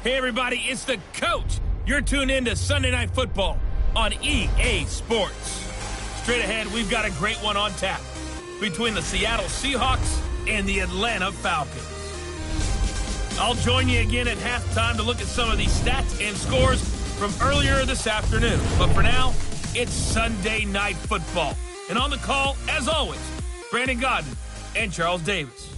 Hey, everybody, it's the coach. You're tuned in to Sunday Night Football on EA Sports. Straight ahead, we've got a great one on tap between the Seattle Seahawks and the Atlanta Falcons. I'll join you again at halftime to look at some of these stats and scores from earlier this afternoon. But for now, it's Sunday Night Football. And on the call, as always, Brandon Godden and Charles Davis.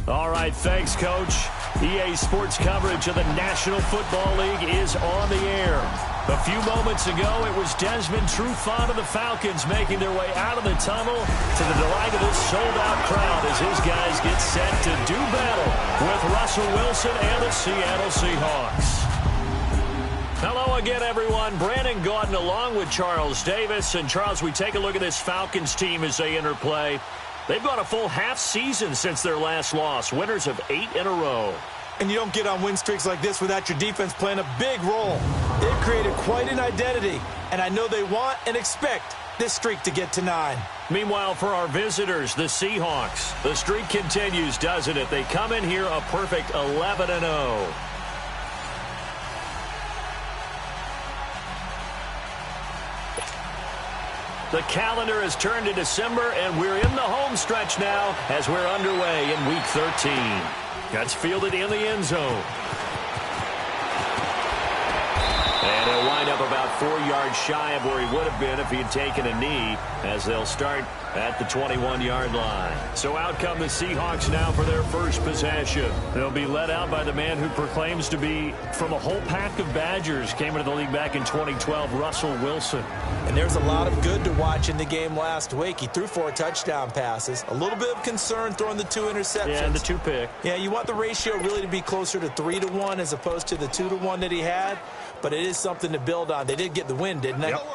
All right, thanks, Coach. EA Sports coverage of the National Football League is on the air. A few moments ago, it was Desmond Trufant of the Falcons making their way out of the tunnel to the delight of this sold-out crowd as his guys get set to do battle with Russell Wilson and the Seattle Seahawks. Hello again, everyone. Brandon Gaudin along with Charles Davis. And, Charles, we take a look at this Falcons team as they enter play. They've gone a full half season since their last loss, winners of 8 in a row. And you don't get on win streaks like this without your defense playing a big role. They've created quite an identity, and I know they want and expect this streak to get to 9. Meanwhile, for our visitors, the Seahawks, the streak continues, doesn't it? They come in here a perfect 11-0. The calendar has turned to December, and we're in the home stretch now as we're underway in Week 13. That's fielded in the end zone. And he'll wind up about 4 yards shy of where he would have been if he had taken a knee, as they'll start at the 21-yard line. So out come the Seahawks now for their first possession. They'll be led out by the man who proclaims to be from a whole pack of Badgers. Came into the league back in 2012, Russell Wilson. And there's a lot of good to watch in the game last week. He threw 4 touchdown passes. A little bit of concern throwing the 2 interceptions. Yeah, and the 2 pick. Yeah, you want the ratio really to be closer to 3-1 as opposed to the 2-1 that he had. But it is something to build on. They did get the win, didn't they? Yep.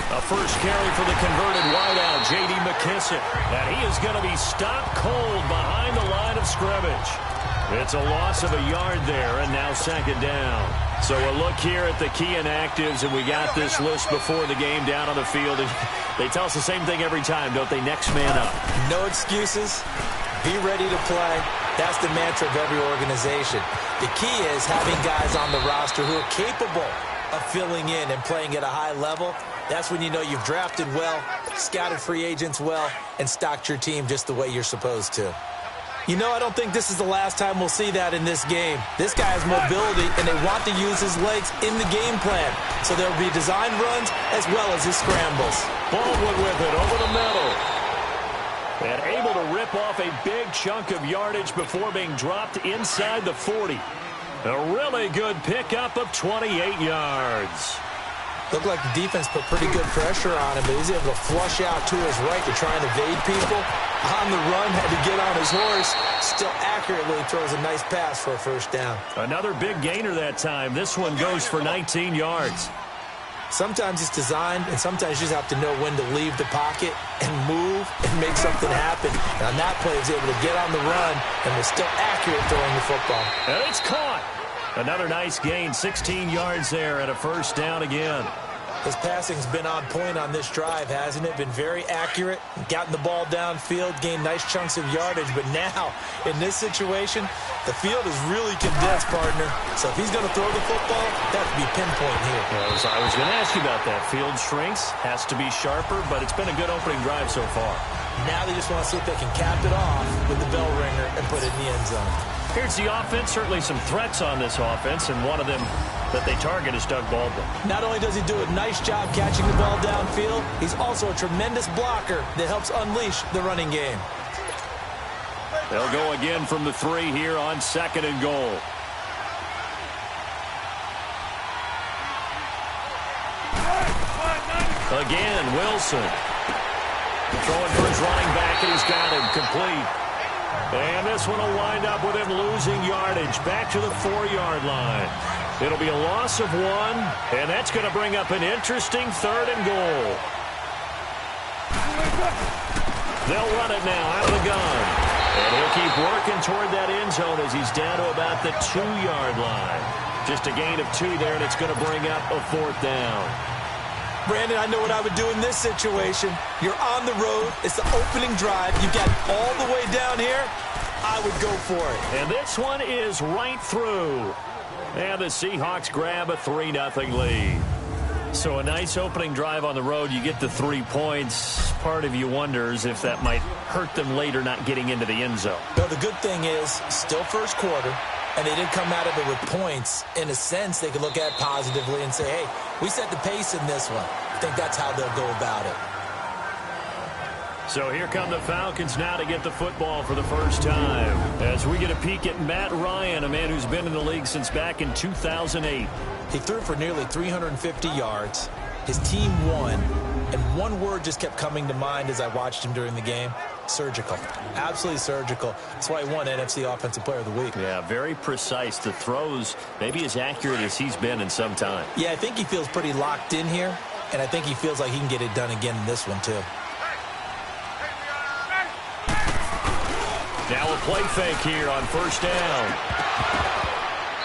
A first carry for the converted wideout, J.D. McKissick. And he is going to be stopped cold behind the line of scrimmage. It's a loss of a yard there, and now second down. So a look here at the key inactives, and we got this list before the game down on the field. They tell us the same thing every time, don't they? Next man up. No excuses. Be ready to play. That's the mantra of every organization. The key is having guys on the roster who are capable of filling in and playing at a high level. That's when you know you've drafted well, scouted free agents well, and stocked your team just the way you're supposed to. You know, I don't think this is the last time we'll see that in this game. This guy has mobility, and they want to use his legs in the game plan. So there will be design runs as well as his scrambles. Baldwin with it over the middle. And able to rip off a big chunk of yardage before being dropped inside the 40. A really good pickup of 28 yards. Looked like the defense put pretty good pressure on him, but he's able to flush out to his right to try and evade people. On the run, had to get on his horse. Still accurately throws a nice pass for a first down. Another big gainer that time. This one goes for 19 yards. Sometimes it's designed, and sometimes you just have to know when to leave the pocket and move and make something happen. And on that play, he was able to get on the run and was still accurate throwing the football. And it's caught. Another nice gain, 16 yards there and a first down again. His passing's been on point on this drive, hasn't it? Been very accurate, gotten the ball downfield, gained nice chunks of yardage. But now, in this situation, the field is really condensed, partner. So if he's going to throw the football, that would be pinpoint here. Yeah, I was going to ask you about that. Field shrinks, has to be sharper, but it's been a good opening drive so far. Now they just want to see if they can cap it off with the bell ringer and put it in the end zone. Here's the offense. Certainly some threats on this offense, and one of them that they target is Doug Baldwin. Not only does he do a nice job catching the ball downfield, he's also a tremendous blocker that helps unleash the running game. They'll go again from the 3 here on 2nd and goal. Again, Wilson. Throwing for his running back, and he's got him complete. And this one will wind up with him losing yardage back to the 4-yard line. It'll be a loss of 1, and that's going to bring up an interesting 3rd and goal. They'll run it now out of the gun. And he'll keep working toward that end zone as he's down to about the 2-yard line. Just a gain of 2 there, and it's going to bring up a 4th down. Brandon, I know what I would do in this situation. You're on the road. It's the opening drive. You got all the way down here. I would go for it. And this one is right through. And the Seahawks grab a 3-0 lead. So a nice opening drive on the road. You get the 3 points. Part of you wonders if that might hurt them later not getting into the end zone. No, the good thing is, still first quarter, and they didn't come out of it with points. In a sense, they could look at it positively and say, hey, we set the pace in this one. I think that's how they'll go about it. So here come the Falcons now to get the football for the first time. As we get a peek at Matt Ryan, a man who's been in the league since back in 2008. He threw for nearly 350 yards. His team won. And one word just kept coming to mind as I watched him during the game. Surgical. Absolutely surgical. That's why he won NFC Offensive Player of the Week. Yeah, very precise. The throws maybe as accurate as he's been in some time. Yeah, I think he feels pretty locked in here. And I think he feels like he can get it done again in this one, too. Now a play fake here on first down.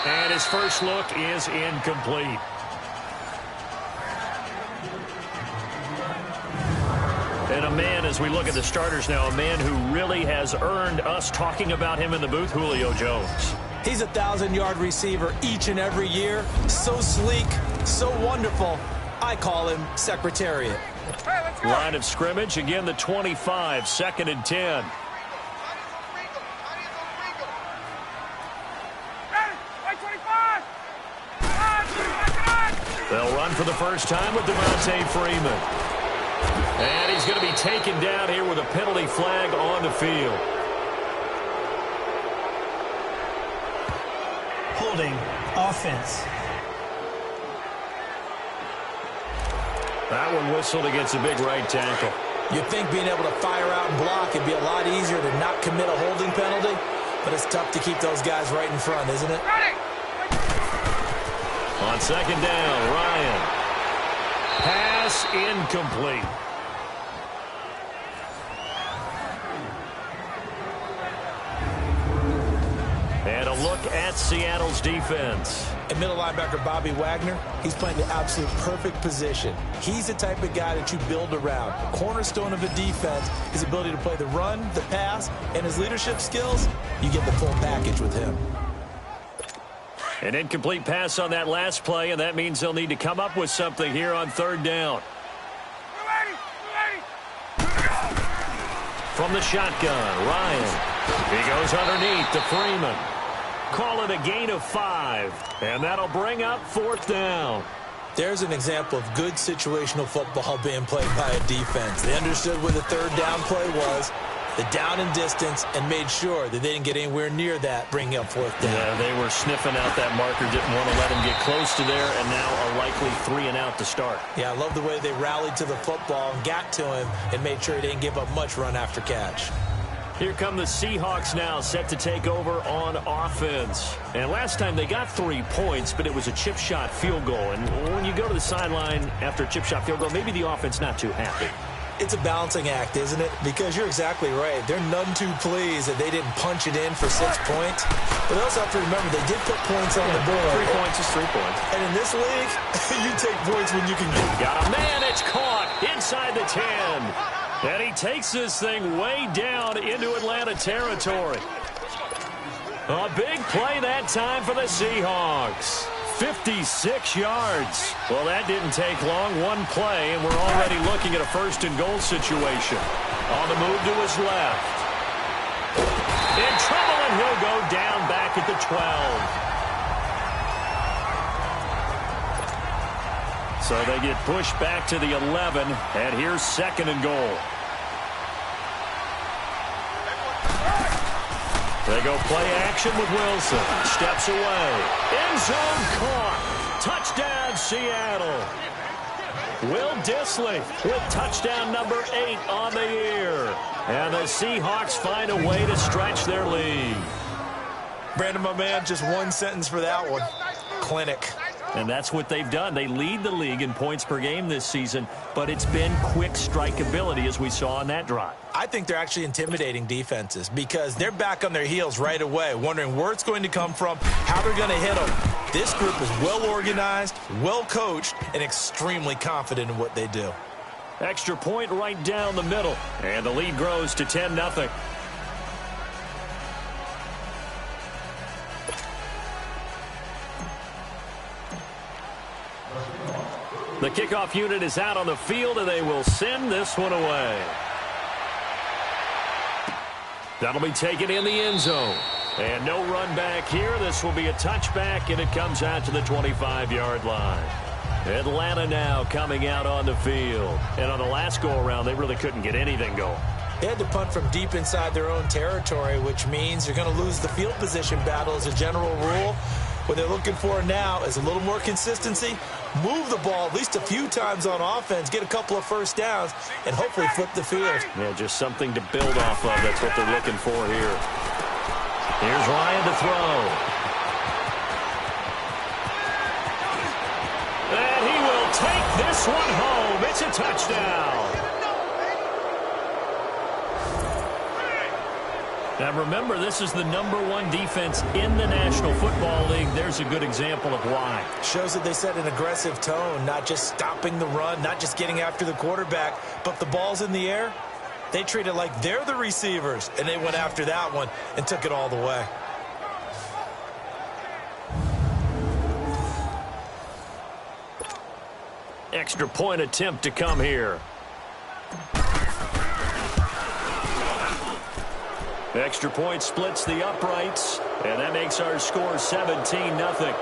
And his first look is incomplete. And a man, as we look at the starters now, a man who really has earned us talking about him in the booth, Julio Jones. He's a 1,000-yard receiver each and every year. So sleek, so wonderful. I call him Secretariat. Hey, let's go. Line of scrimmage, again the 25, 2nd and 10. They'll run for the first time with Devontae Freeman. And he's going to be taken down here with a penalty flag on the field. Holding offense. That one whistled against a big right tackle. You'd think being able to fire out and block would be a lot easier to not commit a holding penalty, but it's tough to keep those guys right in front, isn't it? On 2nd down, Ryan. Pass incomplete. And a look at Seattle's defense. And middle linebacker Bobby Wagner, he's playing the absolute perfect position. He's the type of guy that you build around. The cornerstone of a defense, his ability to play the run, the pass, and his leadership skills. You get the full package with him. An incomplete pass on that last play, and that means they'll need to come up with something here on 3rd down. From the shotgun, Ryan. He goes underneath to Freeman. Call it a gain of 5, and that'll bring up 4th down. There's an example of good situational football being played by a defense. They understood where the 3rd down play was, the down and distance, and made sure that they didn't get anywhere near that, bringing up 4th down. Yeah, they were sniffing out that marker, didn't want to let him get close to there, and now a likely 3 and out to start. Yeah, I love the way they rallied to the football and got to him and made sure he didn't give up much run after catch. Here come the Seahawks now, set to take over on offense. And last time they got 3 points, but it was a chip shot field goal. And when you go to the sideline after a chip shot field goal, maybe the offense not too happy. It's a balancing act, isn't it? Because you're exactly right. They're none too pleased that they didn't punch it in for 6 points. But they also have to remember they did put points on the board. 3 points is 3 points. And in this league, you take points when you can get. Got a man, it's caught inside the 10. And he takes this thing way down into Atlanta territory. A big play that time for the Seahawks. 56 yards. Well, that didn't take long. One play, and we're already looking at a 1st and goal situation. On the move to his left. In trouble, and he'll go down back at the 12. So they get pushed back to the 11, and here's 2nd and goal. They go play action with Wilson. Steps away. End zone caught. Touchdown, Seattle. Will Dissly with touchdown number 8 on the year. And the Seahawks find a way to stretch their lead. Brandon, my man, just one sentence for that one. Clinic. And that's what they've done. They lead the league in points per game this season, but it's been quick strike ability as we saw on that drive. I think they're actually intimidating defenses because they're back on their heels right away, wondering where it's going to come from, how they're going to hit them. This group is well organized, well coached, and extremely confident in what they do. Extra point right down the middle, and the lead grows to 10-0. The kickoff unit is out on the field, and they will send this one away. That'll be taken in the end zone. And no run back here. This will be a touchback, and it comes out to the 25-yard line. Atlanta now coming out on the field. And on the last go-around, they really couldn't get anything going. They had to punt from deep inside their own territory, which means you're going to lose the field position battle as a general rule. What they're looking for now is a little more consistency, move the ball at least a few times on offense, get a couple of first downs, and hopefully flip the field. Yeah, just something to build off of. That's what they're looking for here. Here's Ryan to throw. And he will take this one home. It's a touchdown. Now remember, this is the #1 defense in the National Football League. There's a good example of why. Shows that they set an aggressive tone, not just stopping the run, not just getting after the quarterback, but the ball's in the air. They treat it like they're the receivers, and they went after that one and took it all the way. Extra point attempt to come here. Extra point splits the uprights, and that makes our score 17-0.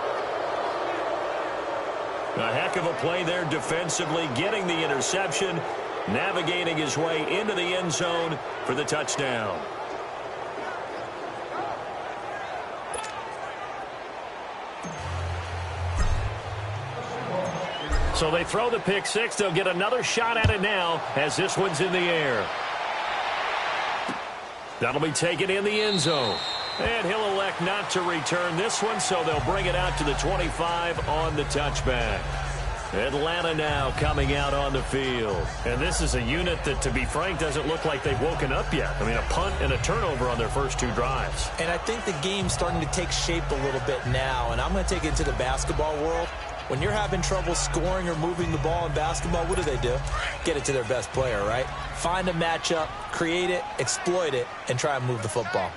A heck of a play there defensively, getting the interception, navigating his way into the end zone for the touchdown. So they throw the pick six. They'll get another shot at it now as this one's in the air. That'll be taken in the end zone. And he'll elect not to return this one, so they'll bring it out to the 25 on the touchback. Atlanta now coming out on the field. And this is a unit that, to be frank, doesn't look like they've woken up yet. I mean, a punt and a turnover on their first two drives. And I think the game's starting to take shape a little bit now, and I'm going to take it to the basketball world. When you're having trouble scoring or moving the ball in basketball, what do? Get it to their best player, right? Find a matchup, create it, exploit it, and try and move the football.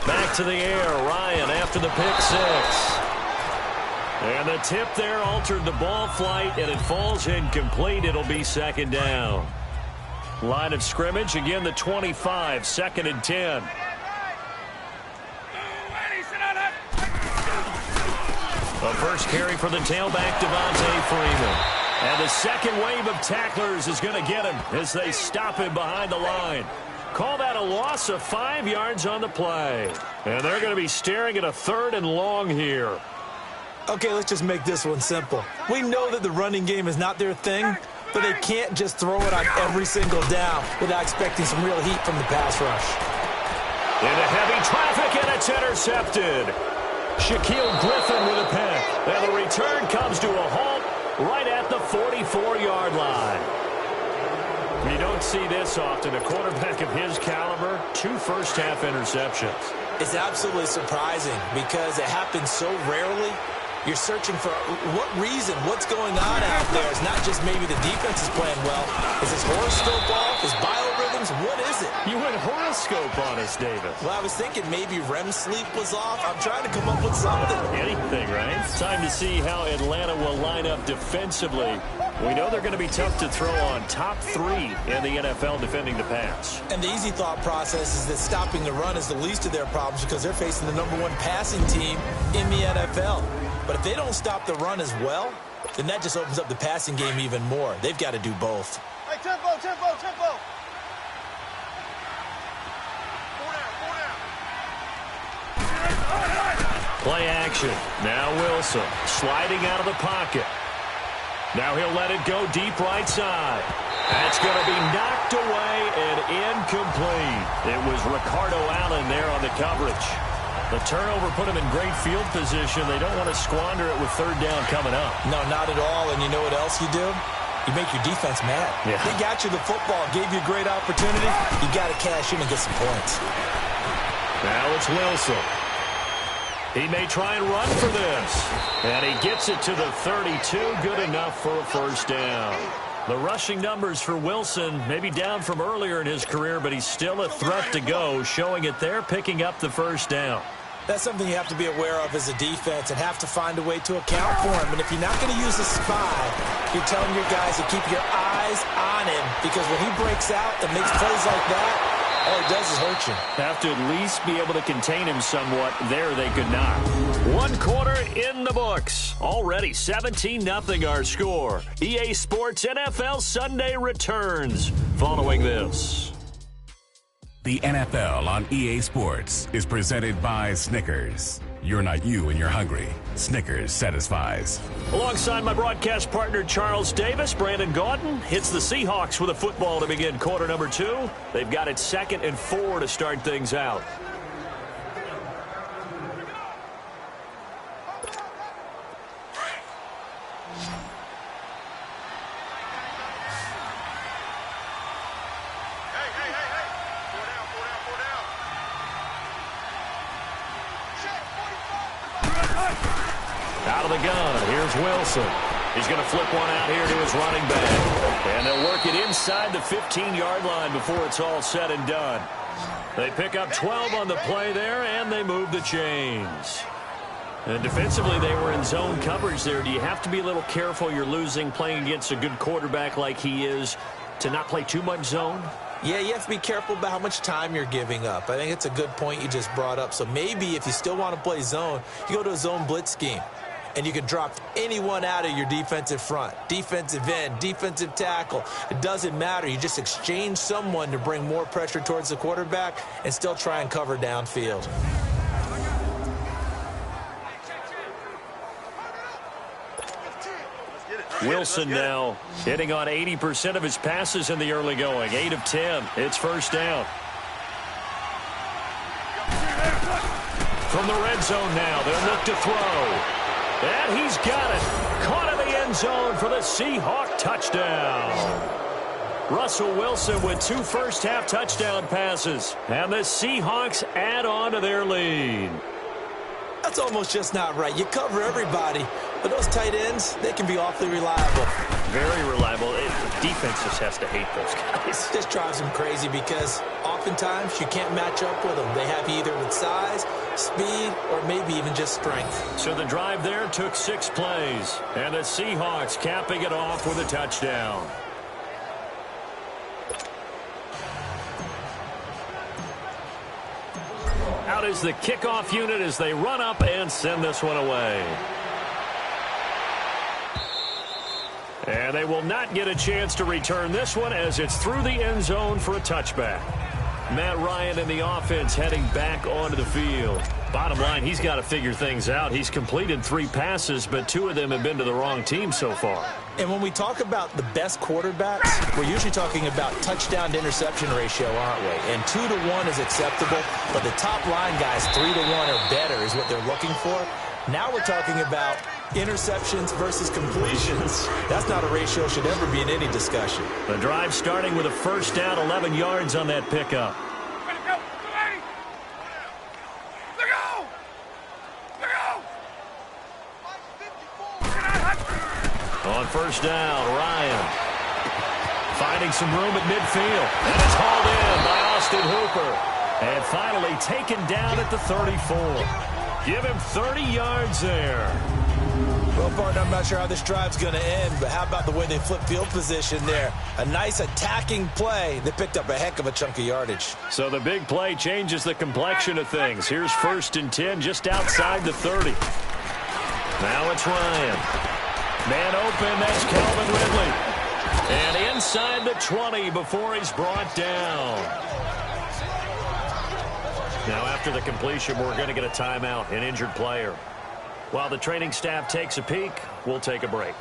Back to the air, Ryan after the pick six. And the tip there altered the ball flight, and it falls incomplete. It'll be second down. Line of scrimmage, again the 25, 2nd and 10. A first carry for the tailback, Devontae Freeman. And the second wave of tacklers is going to get him as they stop him behind the line. Call that a loss of 5 yards on the play. And they're going to be staring at a 3rd and long here. Okay, let's just make this one simple. We know that the running game is not their thing, but they can't just throw it on every single down without expecting some real heat from the pass rush. Into heavy traffic, and it's intercepted. Shaquille Griffin with a pick. And the return comes to a halt right at the 44-yard line. You don't see this often. A quarterback of his caliber, 2 first-half interceptions. It's absolutely surprising because it happens so rarely. You're searching for what reason, what's going on out there. It's not just maybe the defense is playing well. Is his horoscope off? His biorhythms? What is it? You went horoscope on us, Davis. Well, I was thinking maybe REM sleep was off. I'm trying to come up with something. Anything, right? Time to see how Atlanta will line up defensively. We know they're going to be tough to throw on, top 3 in the NFL defending the pass. And the easy thought process is that stopping the run is the least of their problems because they're facing the #1 passing team in the NFL. But if they don't stop the run as well, then that just opens up the passing game even more. They've got to do both. Hey, tempo. Play action. Now Wilson sliding out of the pocket. Now he'll let it go deep right side. That's going to be knocked away and incomplete. It was Ricardo Allen there on the coverage. The turnover put them in great field position. They don't want to squander it with third down coming up. No, not at all. And you know what else you do? You make your defense mad. Yeah. They got you the football, gave you a great opportunity. You got to cash in and get some points. Now it's Wilson. He may try and run for this. And he gets it to the 32. Good enough for a first down. The rushing numbers for Wilson maybe down from earlier in his career, but he's still a threat to go, showing it there, picking up the first down. That's something you have to be aware of as a defense and have to find a way to account for him. And if you're not going to use a spy, you're telling your guys to keep your eyes on him, because when he breaks out and makes plays like that, all it does is hurt you. Have to at least be able to contain him somewhat. There they could not. 1 quarter in the books. Already 17-0 our score. EA Sports NFL Sunday returns following this. The NFL on EA Sports is presented by Snickers. You're not you when you're hungry. Snickers satisfies. Alongside my broadcast partner Charles Davis, Brandon Gaudin hits the Seahawks with a football to begin quarter number 2. They've got it 2nd and 4 to start things out. Out of the gun, here's Wilson. He's going to flip one out here to his running back. And they'll work it inside the 15-yard line before it's all said and done. They pick up 12 on the play there, and they move the chains. And defensively, they were in zone coverage there. Do you have to be a little careful? You're losing, playing against a good quarterback like he is, to not play too much zone? Yeah, you have to be careful about how much time you're giving up. I think it's a good point you just brought up. So maybe if you still want to play zone, you go to a zone blitz scheme. And you can drop anyone out of your defensive front, defensive end, defensive tackle. It doesn't matter. You just exchange someone to bring more pressure towards the quarterback and still try and cover downfield. Wilson now hitting on 80% of his passes in the early going. 8 of 10. It's first down. From the red zone now, they'll look to throw. And he's got it. Caught in the end zone for the Seahawk touchdown. Russell Wilson with 2 first-half touchdown passes. And the Seahawks add on to their lead. That's almost just not right. You cover everybody, but those tight ends, they can be awfully reliable. Very reliable. Defense just has to hate those guys. This drives them crazy because oftentimes you can't match up with them. They have you either with size, speed, or maybe even just strength. So the drive there took 6 plays, and the Seahawks capping it off with a touchdown. Out is the kickoff unit as they run up and send this one away. And they will not get a chance to return this one as it's through the end zone for a touchback. Matt Ryan and the offense heading back onto the field. Bottom line, he's got to figure things out. He's completed 3 passes, but 2 of them have been to the wrong team so far. And when we talk about the best quarterbacks, we're usually talking about touchdown to interception ratio, aren't we? And 2 to 1 is acceptable, but the top line guys, 3 to 1 or better is what they're looking for. Now we're talking about interceptions versus completions. That's not a ratio should ever be in any discussion. The drive starting with a first down, 11 yards on that pickup. On first down, Ryan finding some room at midfield. And it's hauled in by Austin Hooper. And finally taken down at the 34. Give him 30 yards there. Well, partner, I'm not sure how this drive's going to end, but how about the way they flip field position there? A nice attacking play. They picked up a heck of a chunk of yardage. So the big play changes the complexion of things. Here's 1st and 10 just outside the 30. Now it's Ryan. Man open, that's Calvin Ridley. And inside the 20 before he's brought down. Now after the completion, we're going to get a timeout, an injured player. While the training staff takes a peek, we'll take a break.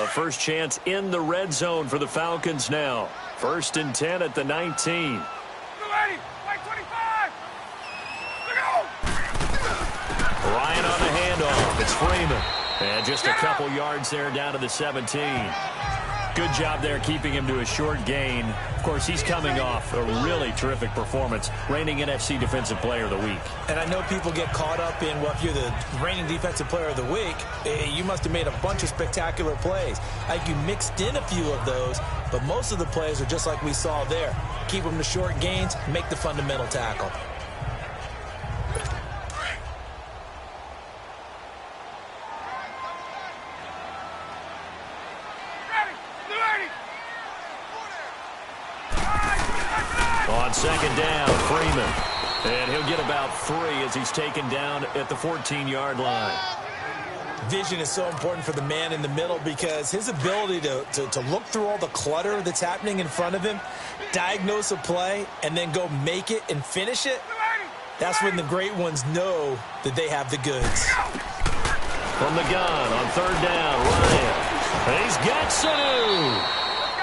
A first chance in the red zone for the Falcons now. 1st and 10 at the 19. Ryan on the handoff. It's Freeman. And just a couple yards there down to the 17. Good job there keeping him to a short gain. Of course, he's coming off a really terrific performance, reigning NFC Defensive Player of the Week. And I know people get caught up in, well, if you're the reigning Defensive Player of the Week, you must have made a bunch of spectacular plays. Like you mixed in a few of those, but most of the plays are just like we saw there. Keep them to short gains, make the fundamental tackle. On 2nd down, Freeman. And he'll get about 3 as he's taken down at the 14-yard line. Vision is so important for the man in the middle because his ability to look through all the clutter that's happening in front of him, diagnose a play, and then go make it and finish it, that's when the great ones know that they have the goods. From the gun on 3rd down, Ryan. And he's got Sanu.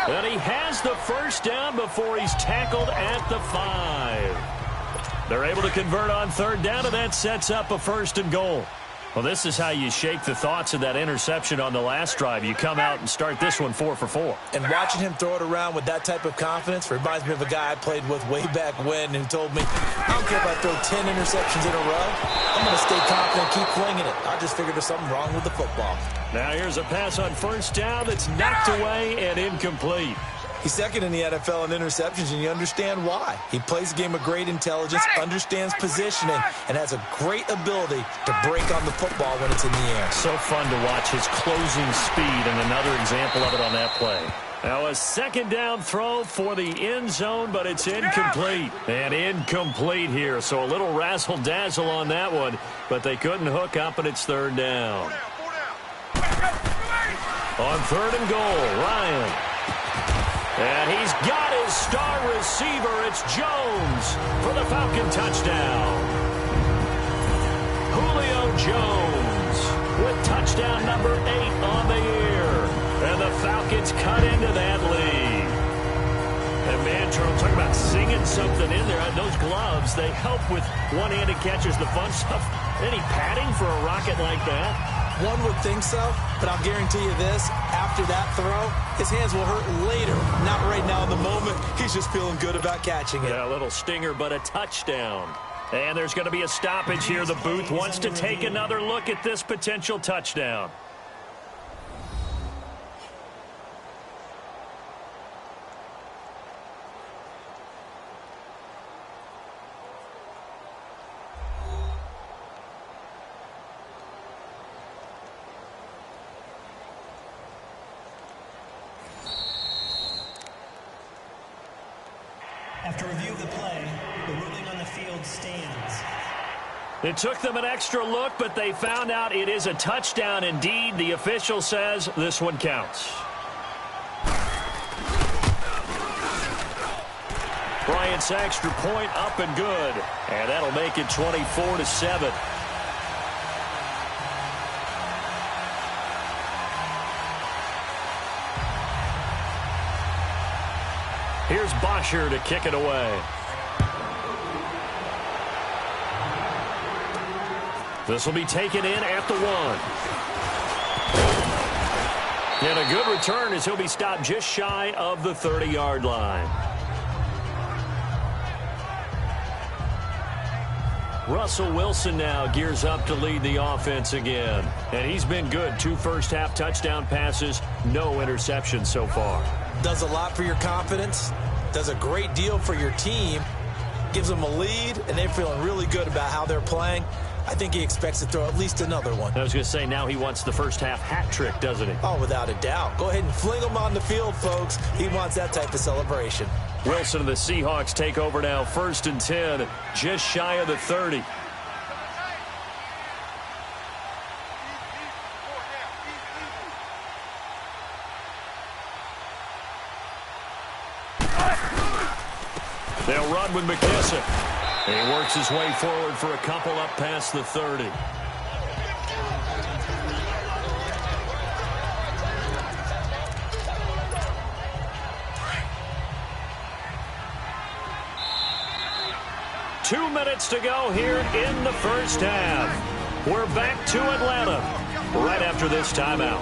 And he has the first down before he's tackled at the 5. They're able to convert on 3rd down, and that sets up a 1st and goal. Well, this is how you shake the thoughts of that interception on the last drive. You come out and start this one 4 for 4. And watching him throw it around with that type of confidence reminds me of a guy I played with way back when who told me, I don't care if I throw 10 interceptions in a row. I'm going to stay confident, keep flinging it. I just figured there's something wrong with the football. Now here's a pass on 1st down that's knocked away and incomplete. He's 2nd in the NFL in interceptions, and you understand why. He plays a game of great intelligence, understands positioning, and has a great ability to break on the football when it's in the air. So fun to watch his closing speed, and another example of it on that play. Now a 2nd down throw for the end zone, but it's incomplete. And incomplete here, so a little razzle-dazzle on that one, but they couldn't hook up, and it's 3rd down. On 3rd and goal, Ryan. And he's got his star receiver. It's Jones for the Falcon touchdown. Julio Jones with touchdown number 8 on the year. And the Falcons cut into that lead. And man, Charles, talk about singing something in there. Those gloves, they help with one-handed catches, the fun stuff. Any padding for a rocket like that? One would think so, but I'll guarantee you this, after that throw, his hands will hurt later, not right now in the moment. He's just feeling good about catching it. Yeah, a little stinger, but a touchdown. And there's going to be a stoppage here. The booth wants to take another look at this potential touchdown. After review of the play, the ruling on the field stands. It took them an extra look, but they found out it is a touchdown indeed. The official says this one counts. Bryant's extra point up and good. And that'll make it 24-7. Here's Bosher to kick it away. This will be taken in at the 1. And a good return as he'll be stopped just shy of the 30-yard line. Russell Wilson now gears up to lead the offense again. And he's been good. 2 first-half touchdown passes, no interceptions so far. Does a lot for your confidence, does a great deal for your team, gives them a lead, and they're feeling really good about how they're playing. I think he expects to throw at least another one. I was going to say, now he wants the first-half hat trick, doesn't he? Oh, without a doubt. Go ahead and fling him on the field, folks. He wants that type of celebration. Wilson and the Seahawks take over now, 1st and 10, just shy of the 30. They'll run with McKissick. He works his way forward for a couple up past the 30. 2 minutes to go here in the first half. We're back to Atlanta right after this timeout.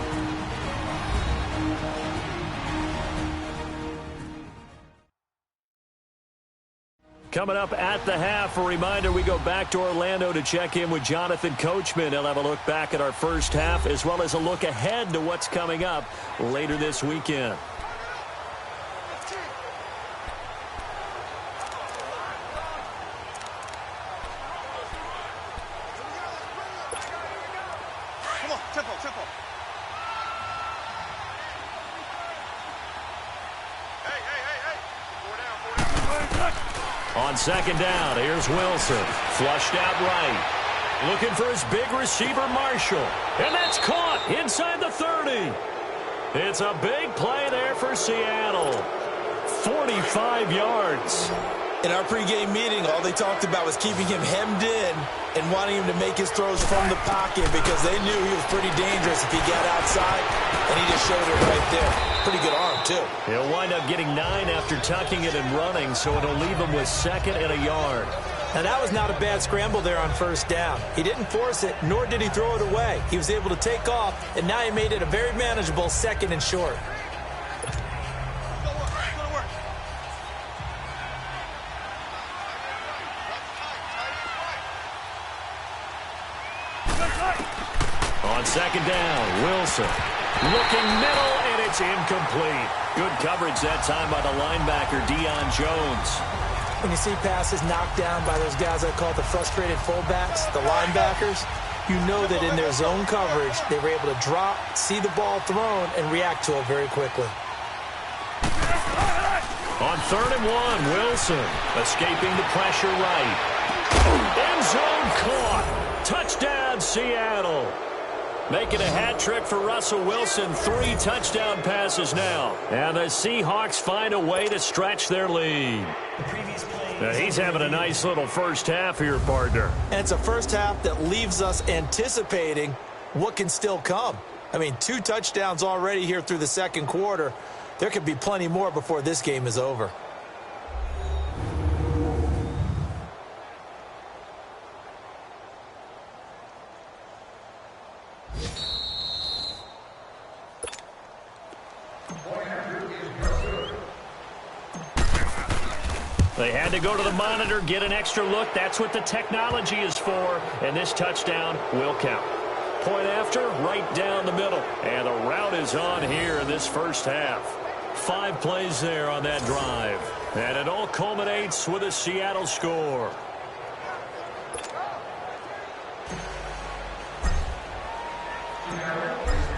Coming up at the half, a reminder, we go back to Orlando to check in with Jonathan Coachman. He'll have a look back at our first half as well as a look ahead to what's coming up later this weekend. On second down, here's Wilson. Flushed out right. Looking for his big receiver, Marshall. And that's caught inside the 30. It's a big play there for Seattle. 45 yards. In our pregame meeting, all they talked about was keeping him hemmed in and wanting him to make his throws from the pocket because they knew he was pretty dangerous if he got outside, and he just showed it right there. Pretty good arm, too. He'll wind up getting 9 after tucking it and running, so it'll leave him with 2nd and a yard. Now, that was not a bad scramble there on first down. He didn't force it, nor did he throw it away. He was able to take off, and now he made it a very manageable 2nd and short. On second down, Wilson. Looking middle, and it's incomplete. Good coverage that time by the linebacker, Deion Jones. When you see passes knocked down by those guys I call the frustrated fullbacks, the linebackers, you know that in their zone coverage, they were able to drop, see the ball thrown, and react to it very quickly. On 3rd and 1, Wilson escaping the pressure right. End zone caught. Touchdown, Seattle. Making a hat trick for Russell Wilson. 3 touchdown passes now. And the Seahawks find a way to stretch their lead. Now, he's having a nice little first half here, partner. And it's a first half that leaves us anticipating what can still come. I mean, 2 touchdowns already here through the second quarter. There could be plenty more before this game is over. They had to go to the monitor, get an extra look. That's what the technology is for. And this touchdown will count. Point after, right down the middle. And the route is on here in this first half. 5 plays there on that drive. And it all culminates with a Seattle score.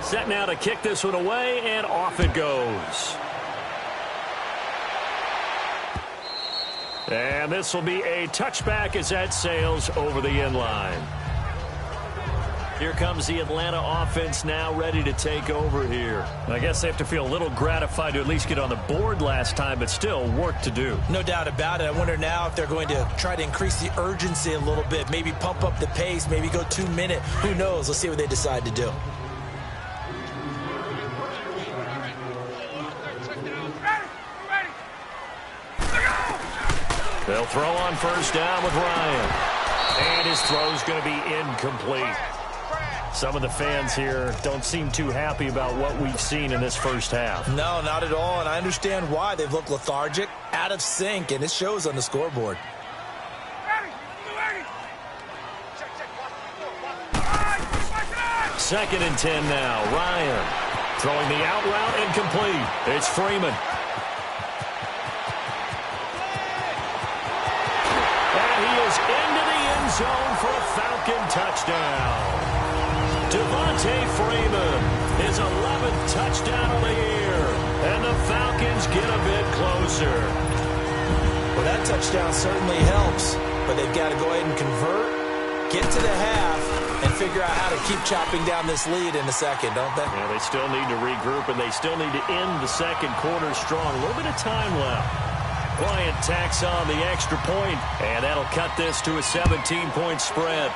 Set now to kick this one away, and off it goes. And this will be a touchback as that sails over the end line. Here comes the Atlanta offense now ready to take over here. I guess they have to feel a little gratified to at least get on the board last time, but still work to do. No doubt about it. I wonder now if they're going to try to increase the urgency a little bit, maybe pump up the pace, maybe go 2-minute. Who knows? Let's see what they decide to do. They'll throw on first down with Ryan. And his throw's going to be incomplete. Some of the fans here don't seem too happy about what we've seen in this first half. No, not at all, and I understand why. They've looked lethargic, out of sync, and it shows on the scoreboard. Second and 10 now. Ryan throwing the out route incomplete. It's Freeman. Into the end zone for a Falcon touchdown. Devontae Freeman, his 11th touchdown of the year. And the Falcons get a bit closer. Well, that touchdown certainly helps, but they've got to go ahead and convert, get to the half, and figure out how to keep chopping down this lead in the second, don't they? Yeah, they still need to regroup, and they still need to end the second quarter strong. A little bit of time left. Bryant tacks on the extra point, and that'll cut this to a 17-point spread.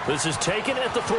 This is taken at the 3.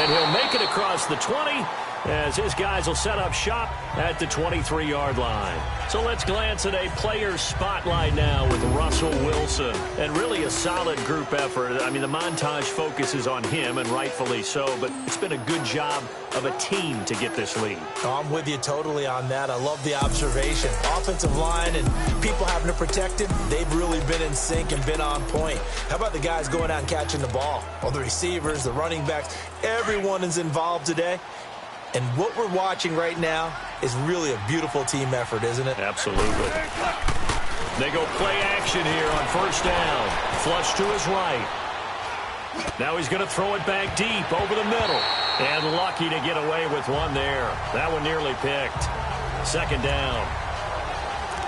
And he'll make it across the 20, as his guys will set up shop at the 23-yard line. So let's glance at a player spotlight now with Russell Wilson. And really a solid group effort. I mean, the montage focuses on him, and rightfully so, but it's been a good job of a team to get this lead. I'm with you totally on that. I love the observation. Offensive line and people having to protect him, they've really been in sync and been on point. How about the guys going out and catching the ball? Well, the receivers, the running backs, everyone is involved today. And what we're watching right now is really a beautiful team effort, isn't it? Absolutely. They go play action here on first down. Flush to his right. Now he's going to throw it back deep over the middle. And lucky to get away with one there. That one nearly picked. Second down.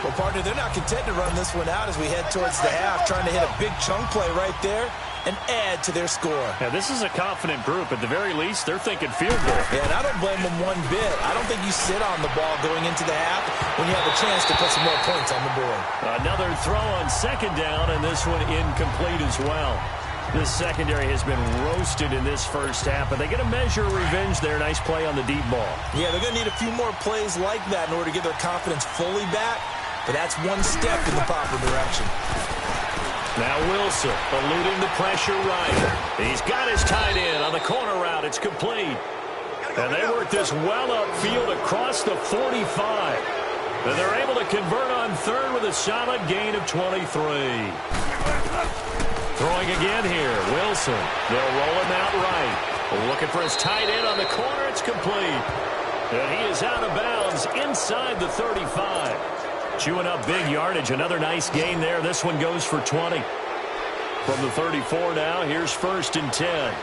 Well, partner, they're not content to run this one out as we head towards the half, trying to hit a big chunk play right there and add to their score. Yeah, this is a confident group. At the very least, they're thinking field goal. Yeah, and I don't blame them one bit. I don't think you sit on the ball going into the half when you have a chance to put some more points on the board. Another throw on second down, and this one incomplete as well. This secondary has been roasted in this first half, but they get a measure of revenge there. Nice play on the deep ball. Yeah, they're going to need a few more plays like that in order to get their confidence fully back, but that's one step in the proper direction. Now Wilson eluding the pressure right. He's got his tight end on the corner route. It's complete. And they work this well upfield across the 45. And they're able to convert on third with a solid gain of 23. Throwing again here, Wilson. They'll roll him out right. Looking for his tight end on the corner. It's complete. And he is out of bounds inside the 35. Chewing up big yardage. Another nice gain there. This one goes for 20. From the 34 now, here's 1st and 10.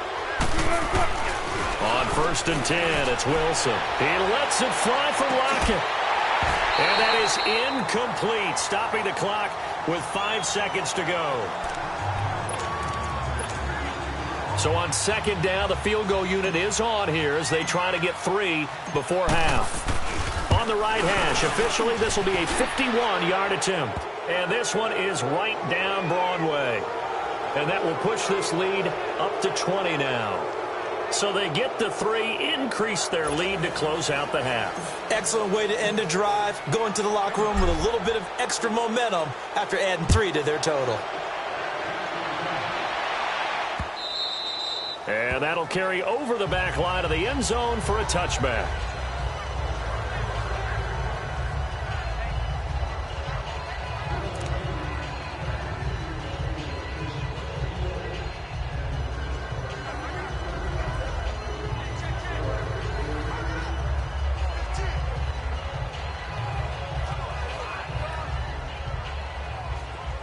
On 1st and 10, it's Wilson. He lets it fly for Lockett. And that is incomplete, stopping the clock with 5 seconds to go. So on second down, the field goal unit is on here as they try to get 3 before half. On the right hash, officially this will be a 51-yard attempt. And this one is right down Broadway. And that will push this lead up to 20 now. So they get the 3, increase their lead to close out the half. Excellent way to end a drive, going to the locker room with a little bit of extra momentum after adding 3 to their total. And that'll carry over the back line of the end zone for a touchback.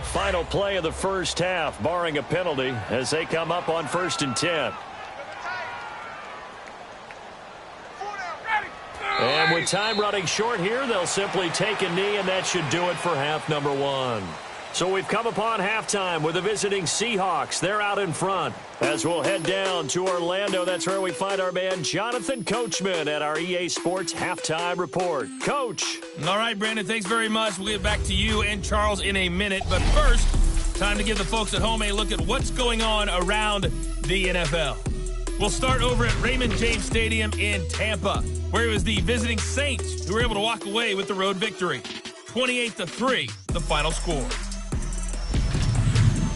Final play of the first half, barring a penalty, as they come up on 1st and 10. And with time running short here, they'll simply take a knee, and that should do it for half number 1. So we've come upon halftime with the visiting Seahawks. They're out in front. As we'll head down to Orlando, that's where we find our man Jonathan Coachman at our EA Sports Halftime Report. Coach. All right, Brandon, thanks very much. We'll get back to you and Charles in a minute. But first, time to give the folks at home a look at what's going on around the NFL. We'll start over at Raymond James Stadium in Tampa, where it was the visiting Saints who were able to walk away with the road victory. 28-3, the final score.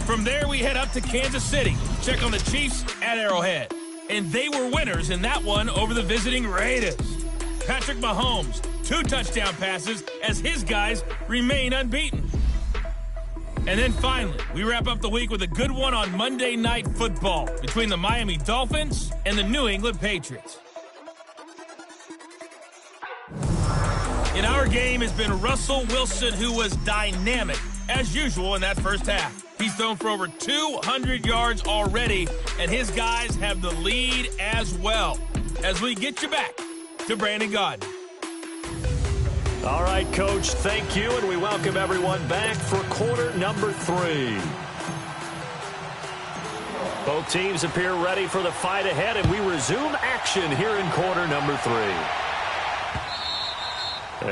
From there, we head up to Kansas City. Check on the Chiefs at Arrowhead. And they were winners in that one over the visiting Raiders. Patrick Mahomes, 2 touchdown passes as his guys remain unbeaten. And then finally, we wrap up the week with a good one on Monday Night Football between the Miami Dolphins and the New England Patriots. In our game has been Russell Wilson, who was dynamic, as usual, in that first half. He's thrown for over 200 yards already, and his guys have the lead as well. As we get you back to Brandon Gaudin. All right, Coach, thank you, and we welcome everyone back for quarter number 3. Both teams appear ready for the fight ahead, and we resume action here in quarter number 3.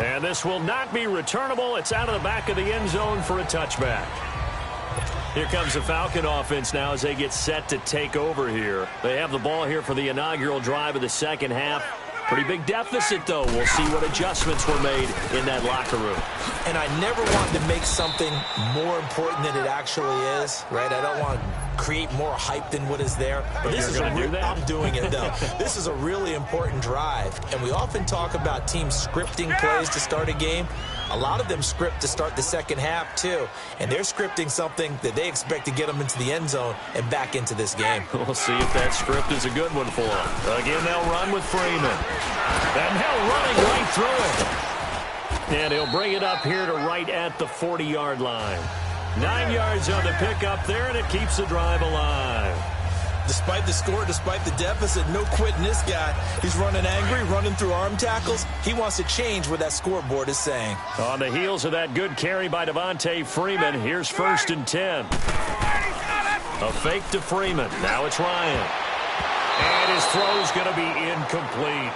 And this will not be returnable. It's out of the back of the end zone for a touchback. Here comes the Falcon offense now as they get set to take over here. They have the ball here for the inaugural drive of the second half. Pretty big deficit, though. We'll see what adjustments were made in that locker room. And I never want to make something more important than it actually is, right? I don't want to create more hype than what is there. But this is I'm doing it, though. This is a really important drive. And we often talk about teams scripting plays to start a game. A lot of them script to start the second half, too. And they're scripting something that they expect to get them into the end zone and back into this game. We'll see if that script is a good one for them. Again, they'll run with Freeman. And now running right through it. And he'll bring it up here to right at the 40-yard line. 9 yards on the pickup there, and it keeps the drive alive. Despite the score, despite the deficit, no quitting this guy. He's running angry, running through arm tackles. He wants to change what that scoreboard is saying. On the heels of that good carry by Devontae Freeman, here's 1st and 10. A fake to Freeman. Now it's Ryan. And his throw's going to be incomplete.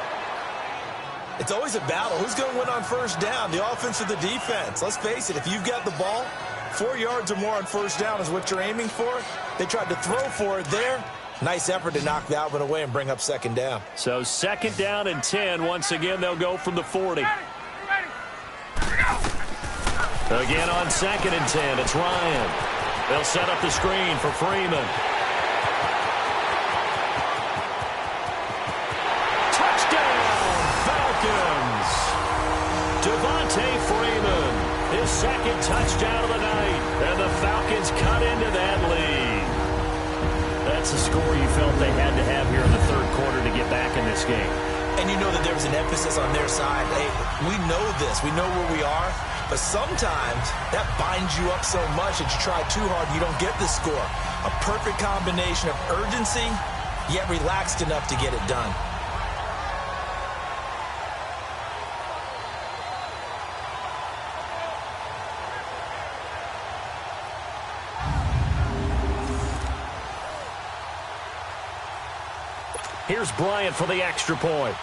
It's always a battle. Who's going to win on first down, the offense or the defense? Let's face it, if you've got the ball, 4 yards or more on first down is what you're aiming for. They tried to throw for it there. Nice effort to knock that one away and bring up 2nd down. So 2nd down and 10. Once again, they'll go from the 40. Again on 2nd and 10, it's Ryan. They'll set up the screen for Freeman. Devontae Freeman, his 2nd touchdown of the night, and the Falcons cut into that lead. That's the score you felt they had to have here in the 3rd quarter to get back in this game. And you know that there was an emphasis on their side. Hey, we know this. We know where we are. But sometimes that binds you up so much that you try too hard, you don't get the score. A perfect combination of urgency, yet relaxed enough to get it done. Here's Bryant for the extra point.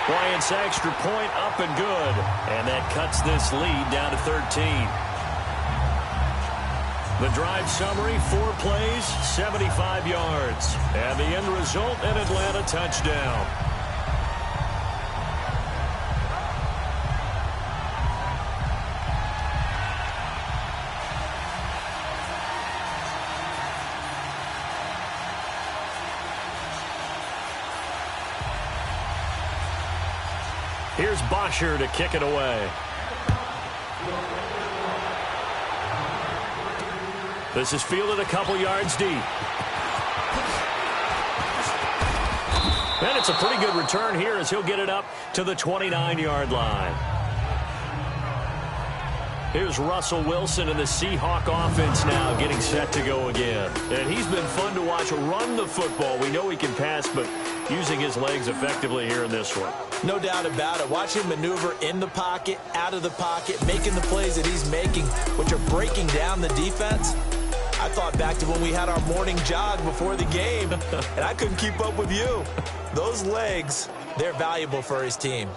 Bryant's extra point up and good. And that cuts this lead down to 13. The drive summary, 4 plays, 75 yards. And the end result, an Atlanta touchdown. Here's Bosher to kick it away. This is fielded a couple yards deep. And it's a pretty good return here as he'll get it up to the 29-yard line. Here's Russell Wilson and the Seahawk offense now getting set to go again. And he's been fun to watch run the football. We know he can pass, but using his legs effectively here in this one. No doubt about it. Watch him maneuver in the pocket, out of the pocket, making the plays that he's making, which are breaking down the defense. I thought back to when we had our morning jog before the game, and I couldn't keep up with you. Those legs, they're valuable for his team.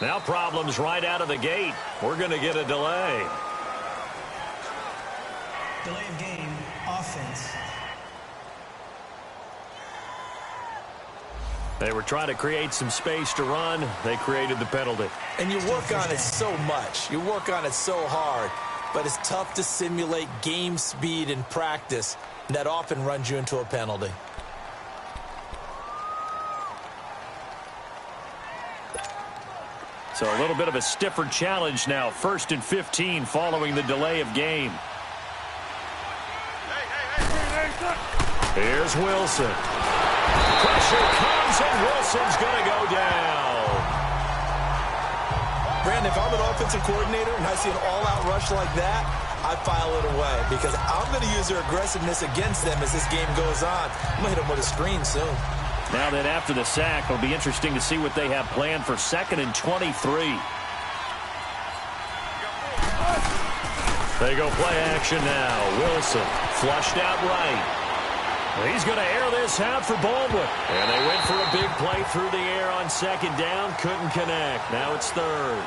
Now problems right out of the gate. We're going to get a delay. Delay of game, offense. They were trying to create some space to run. They created the penalty. And you work on it so much. You work on it so hard. But it's tough to simulate game speed in practice. And that often runs you into a penalty. So a little bit of a stiffer challenge now. 1st and 15 following the delay of game. Here's Wilson. Pressure comes and Wilson's going to go down. Brandon, if I'm an offensive coordinator and I see an all-out rush like that, I file it away because I'm going to use their aggressiveness against them as this game goes on. I'm going to hit them with a screen soon. Now then, after the sack, it'll be interesting to see what they have planned for 2nd and 23. They go play action now. Wilson flushed out right. He's going to air this out for Baldwin. And they went for a big play through the air on 2nd down. Couldn't connect. Now it's 3rd.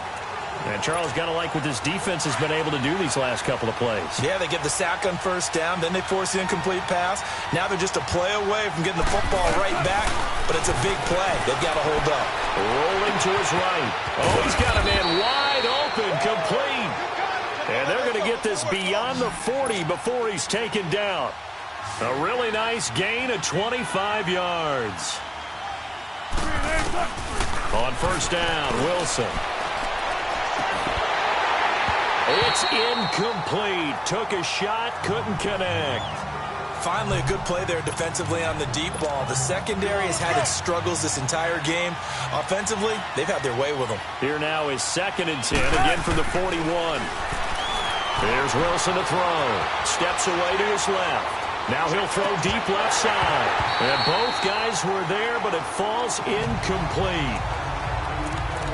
And Charles got to like what this defense has been able to do these last couple of plays. Yeah, they get the sack on 1st down. Then they force the incomplete pass. Now they're just a play away from getting the football right back. But it's a big play. They've got to hold up. Rolling to his right. Oh, he's got a man wide open. Complete. And they're going to get this beyond the 40 before he's taken down. A really nice gain of 25 yards. On 1st down, Wilson. It's incomplete. Took a shot, couldn't connect. Finally, a good play there defensively on the deep ball. The secondary has had its struggles this entire game. Offensively, they've had their way with them. Here now is 2nd and 10, again from the 41. Here's Wilson to throw. Steps away to his left. Now he'll throw deep left side. And both guys were there, but it falls incomplete.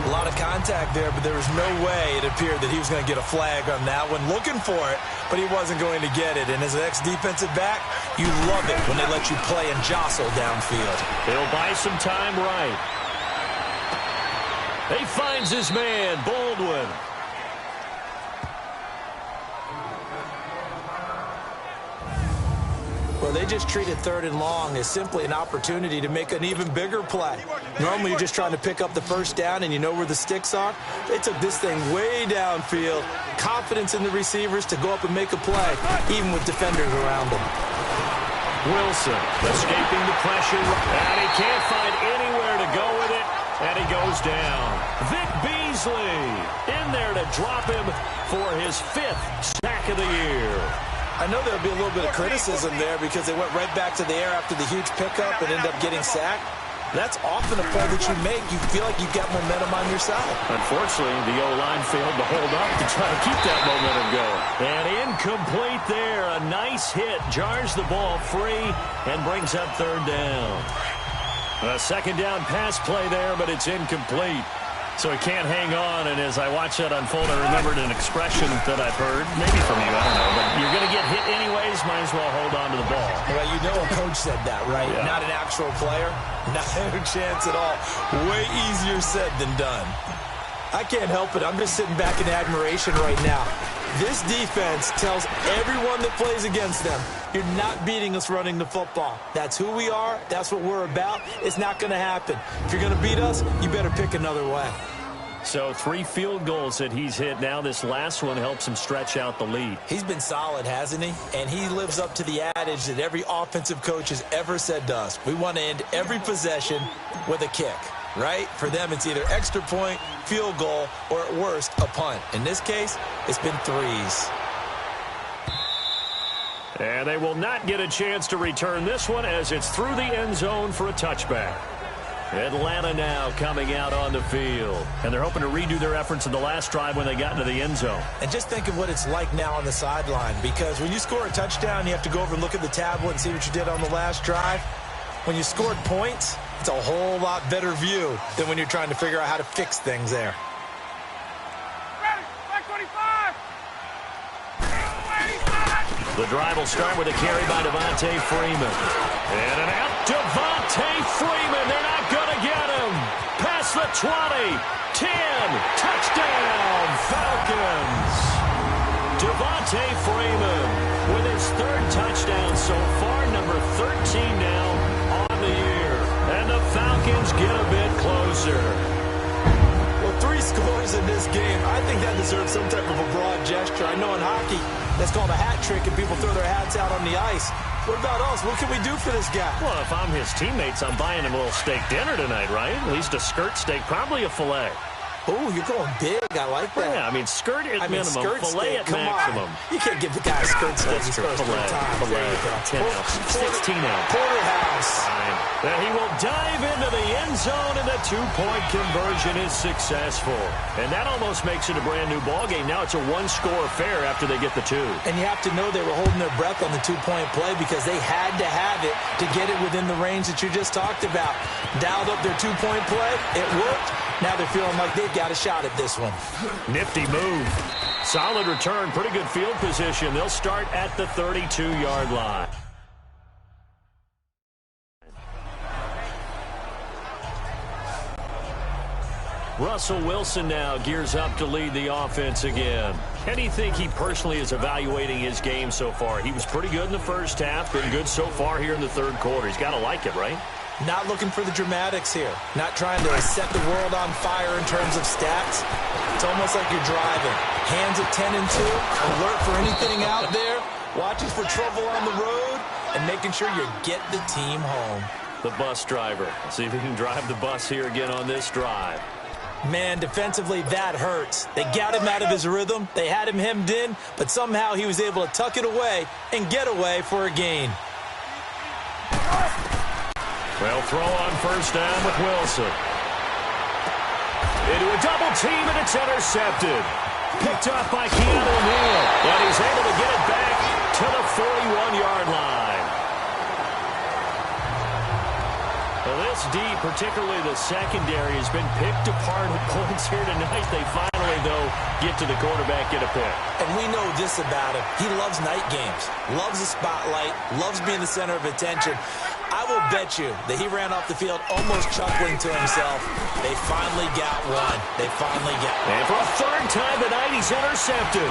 A lot of contact there, but there was no way it appeared that he was going to get a flag on that one. Looking for it, but he wasn't going to get it. And as an ex-defensive back, you love it when they let you play and jostle downfield. He'll buy some time right. He finds his man, Baldwin. Well, they just treated 3rd and long as simply an opportunity to make an even bigger play. Normally, you're just trying to pick up the 1st down and you know where the sticks are. They took this thing way downfield. Confidence in the receivers to go up and make a play, even with defenders around them. Wilson escaping the pressure, and he can't find anywhere to go with it, and he goes down. Vic Beasley in there to drop him for his 5th sack of the year. I know there'll be a little bit of criticism there because they went right back to the air after the huge pickup and ended up getting sacked. That's often a play that you make. You feel like you've got momentum on your side. Unfortunately, the O-line failed to hold up to try to keep that momentum going. And incomplete there. A nice hit. Jars the ball free and brings up 3rd down. A 2nd down pass play there, but it's incomplete. So he can't hang on, and as I watch that unfold, I remembered an expression that I've heard, maybe from you, I don't know, but you're going to get hit anyways, might as well hold on to the ball. Well, you know a coach said that, right? Yeah. Not an actual player. Not a chance at all. Way easier said than done. I can't help it. I'm just sitting back in admiration right now. This defense tells everyone that plays against them, you're not beating us running the football. That's who we are. That's what we're about. It's not going to happen. If you're going to beat us, you better pick another way. So 3 field goals that he's hit now. This last one helps him stretch out the lead. He's been solid, hasn't he? And he lives up to the adage that every offensive coach has ever said to us. We want to end every possession with a kick, right? For them, it's either extra point, field goal, or at worst, a punt. In this case, it's been 3s. And they will not get a chance to return this one as it's through the end zone for a touchback. Atlanta now coming out on the field. And they're hoping to redo their efforts in the last drive when they got into the end zone. And just think of what it's like now on the sideline, because when you score a touchdown, you have to go over and look at the tablet and see what you did on the last drive. When you scored points, it's a whole lot better view than when you're trying to figure out how to fix things there. The drive will start with a carry by Devontae Freeman. And an out. Devontae Freeman. They're not going to get him. Past the 20. 10. Touchdown, Falcons. Devontae Freeman with his 3rd touchdown so far. Number 13 now on the year. And the Falcons get a bit closer. Well, 3 scores in this game. I think that deserves some type of a broad gesture. I know in hockey, that's called a hat trick, and people throw their hats out on the ice. What about us? What can we do for this guy? Well, if I'm his teammates, I'm buying him a little steak dinner tonight, right? At least a skirt steak, probably a filet. Oh, you're going big. I like that. Yeah, I mean, skirt at minimum, skirt filet steak. at maximum. You can't give the guy a skirt steak. That's true. Filet, 10 ounce, 16 ounce. Quarter house. And he will dive into the end zone, and the two-point conversion is successful. And that almost makes it a brand-new ballgame. Now it's a one-score affair after they get the two. And you have to know they were holding their breath on the two-point play because they had to have it to get it within the range that you just talked about. Dialed up their two-point play. It worked. Now they're feeling like they've got a shot at this one. Nifty move. Solid return. Pretty good field position. They'll start at the 32-yard line. Russell Wilson now gears up to lead the offense again. How do you think he personally is evaluating his game so far? He was pretty good in the first half, been good so far here in the third quarter. He's got to like it, right? Not looking for the dramatics here. Not trying to set the world on fire in terms of stats. It's almost like you're driving. Hands at 10 and 2, alert for anything out there, watching for trouble on the road, and making sure you get the team home. The bus driver. See if he can drive the bus here again on this drive. Man, defensively, that hurts. They got him out of his rhythm. They had him hemmed in, but somehow he was able to tuck it away and get away for a gain. Well, throw on first down with Wilson. Into a double team, and it's intercepted. Picked up by Keanu Neal, and he's able to get it back to the 41-yard line. Well, this D, particularly the secondary, has been picked apart at points here tonight. They finally, though, get to the quarterback, get a pick. And we know this about him. He loves night games, loves the spotlight, loves being the center of attention. I will bet you that he ran off the field almost chuckling to himself. They finally got one. They finally got one. And for a third time tonight, he's intercepted.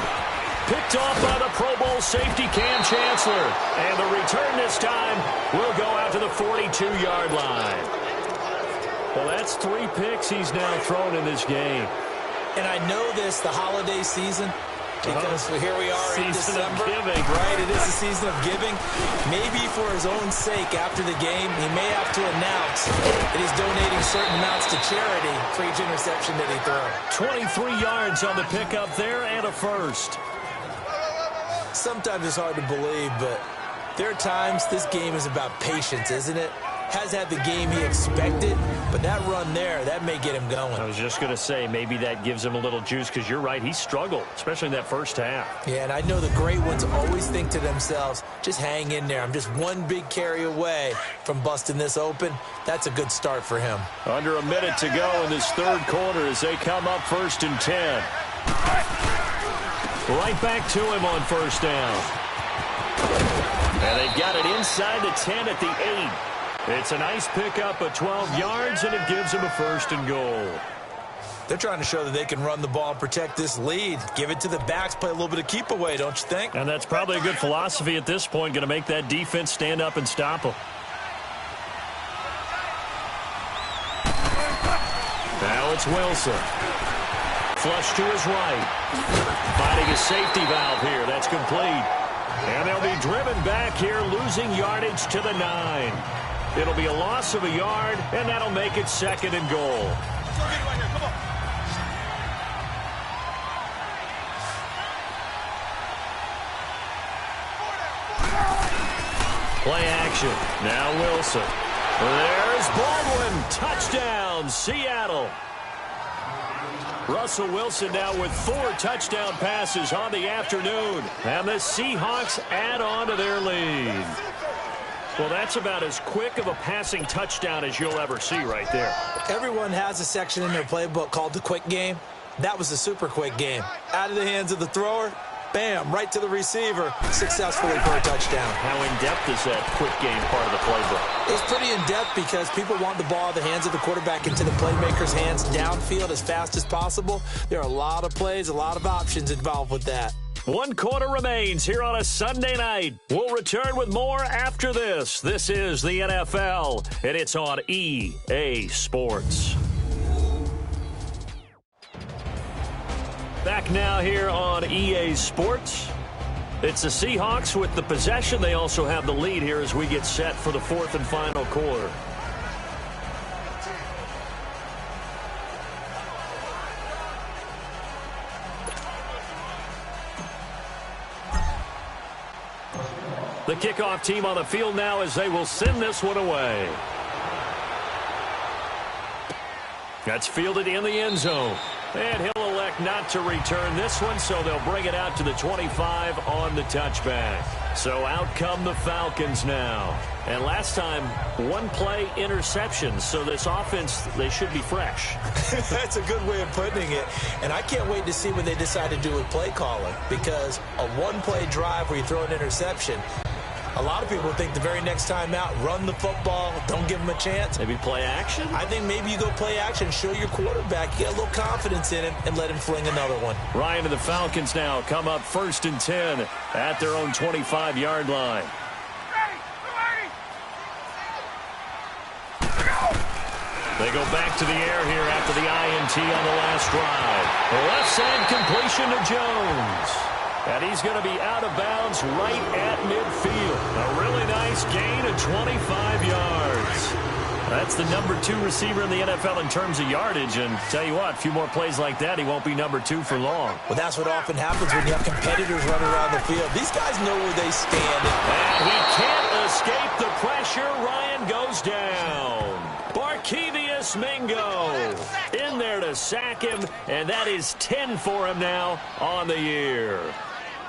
Picked off by the Pro Bowl safety Cam Chancellor. And the return this time will go out to the 42-yard line. Well, that's 3 picks he's now thrown in this game. And I know this, the holiday season, because here we are in December. Giving. Right, it is the season of giving. Maybe for his own sake after the game, he may have to announce that he's donating certain amounts to charity for each interception that he throws. 23 yards on the pickup there and a first. Sometimes it's hard to believe, but there are times this game is about patience, isn't it? Has had the game he expected, but that run there, that may get him going. I was just going to say, maybe that gives him a little juice, because you're right, he struggled, especially in that first half. Yeah, and I know the great ones always think to themselves, just hang in there. I'm just one big carry away from busting this open. That's a good start for him. Under a minute to go in this third quarter as they come up 1st and 10. Right back to him on first down. And they've got it inside the 10 at the 8. It's a nice pickup of 12 yards, and it gives them a 1st and goal. They're trying to show that they can run the ball and protect this lead. Give it to the backs, play a little bit of keep away, don't you think? And that's probably a good philosophy at this point, going to make that defense stand up and stop them. Now it's Wilson. Flush to his right. Finding a safety valve here. That's complete. And they'll be driven back here, losing yardage to the 9. It'll be a loss of a yard, and that'll make it 2nd and goal. Play action. Now Wilson. There's Baldwin. Touchdown, Seattle. Russell Wilson now with 4 touchdown passes on the afternoon. And the Seahawks add on to their lead. Well, that's about as quick of a passing touchdown as you'll ever see right there. Everyone has a section in their playbook called the quick game. That was a super quick game. Out of the hands of the thrower, bam, right to the receiver, successfully for a touchdown. How in-depth is that quick game part of the playbook? It's pretty in-depth because people want the ball out of the hands of the quarterback into the playmaker's hands downfield as fast as possible. There are a lot of plays, a lot of options involved with that. 1 quarter remains here on a Sunday night. We'll return with more after this. This is the NFL, and it's on EA Sports. Back now here on EA Sports. It's the Seahawks with the possession. They also have the lead here as we get set for the 4th and final quarter. The The kickoff team on the field now as they will send this one away. That's fielded in the end zone. And he'll elect not to return this one, so they'll bring it out to the 25 on the touchback. So out come the Falcons now. And last time, one play interception. So this offense, they should be fresh. That's a good way of putting it. And I can't wait to see what they decide to do with play calling. Because a one-play drive where you throw an interception, a lot of people think the very next time out, run the football, don't give them a chance. Maybe play action? I think maybe you go play action, show your quarterback, you get a little confidence in him, and let him fling another one. Ryan and the Falcons now come up 1st and 10 at their own 25-yard line. They go back to the air here after the INT on the last drive. The left side completion to Jones. And he's going to be out of bounds right at midfield. A really nice gain of 25 yards. That's the number 2 receiver in the NFL in terms of yardage. And tell you what, a few more plays like that, he won't be number 2 for long. Well, that's what often happens when you have competitors running around the field. These guys know where they stand. And he can't escape the pressure. Ryan goes down. Barkevius Mingo in there to sack him. And that is 10 for him now on the year.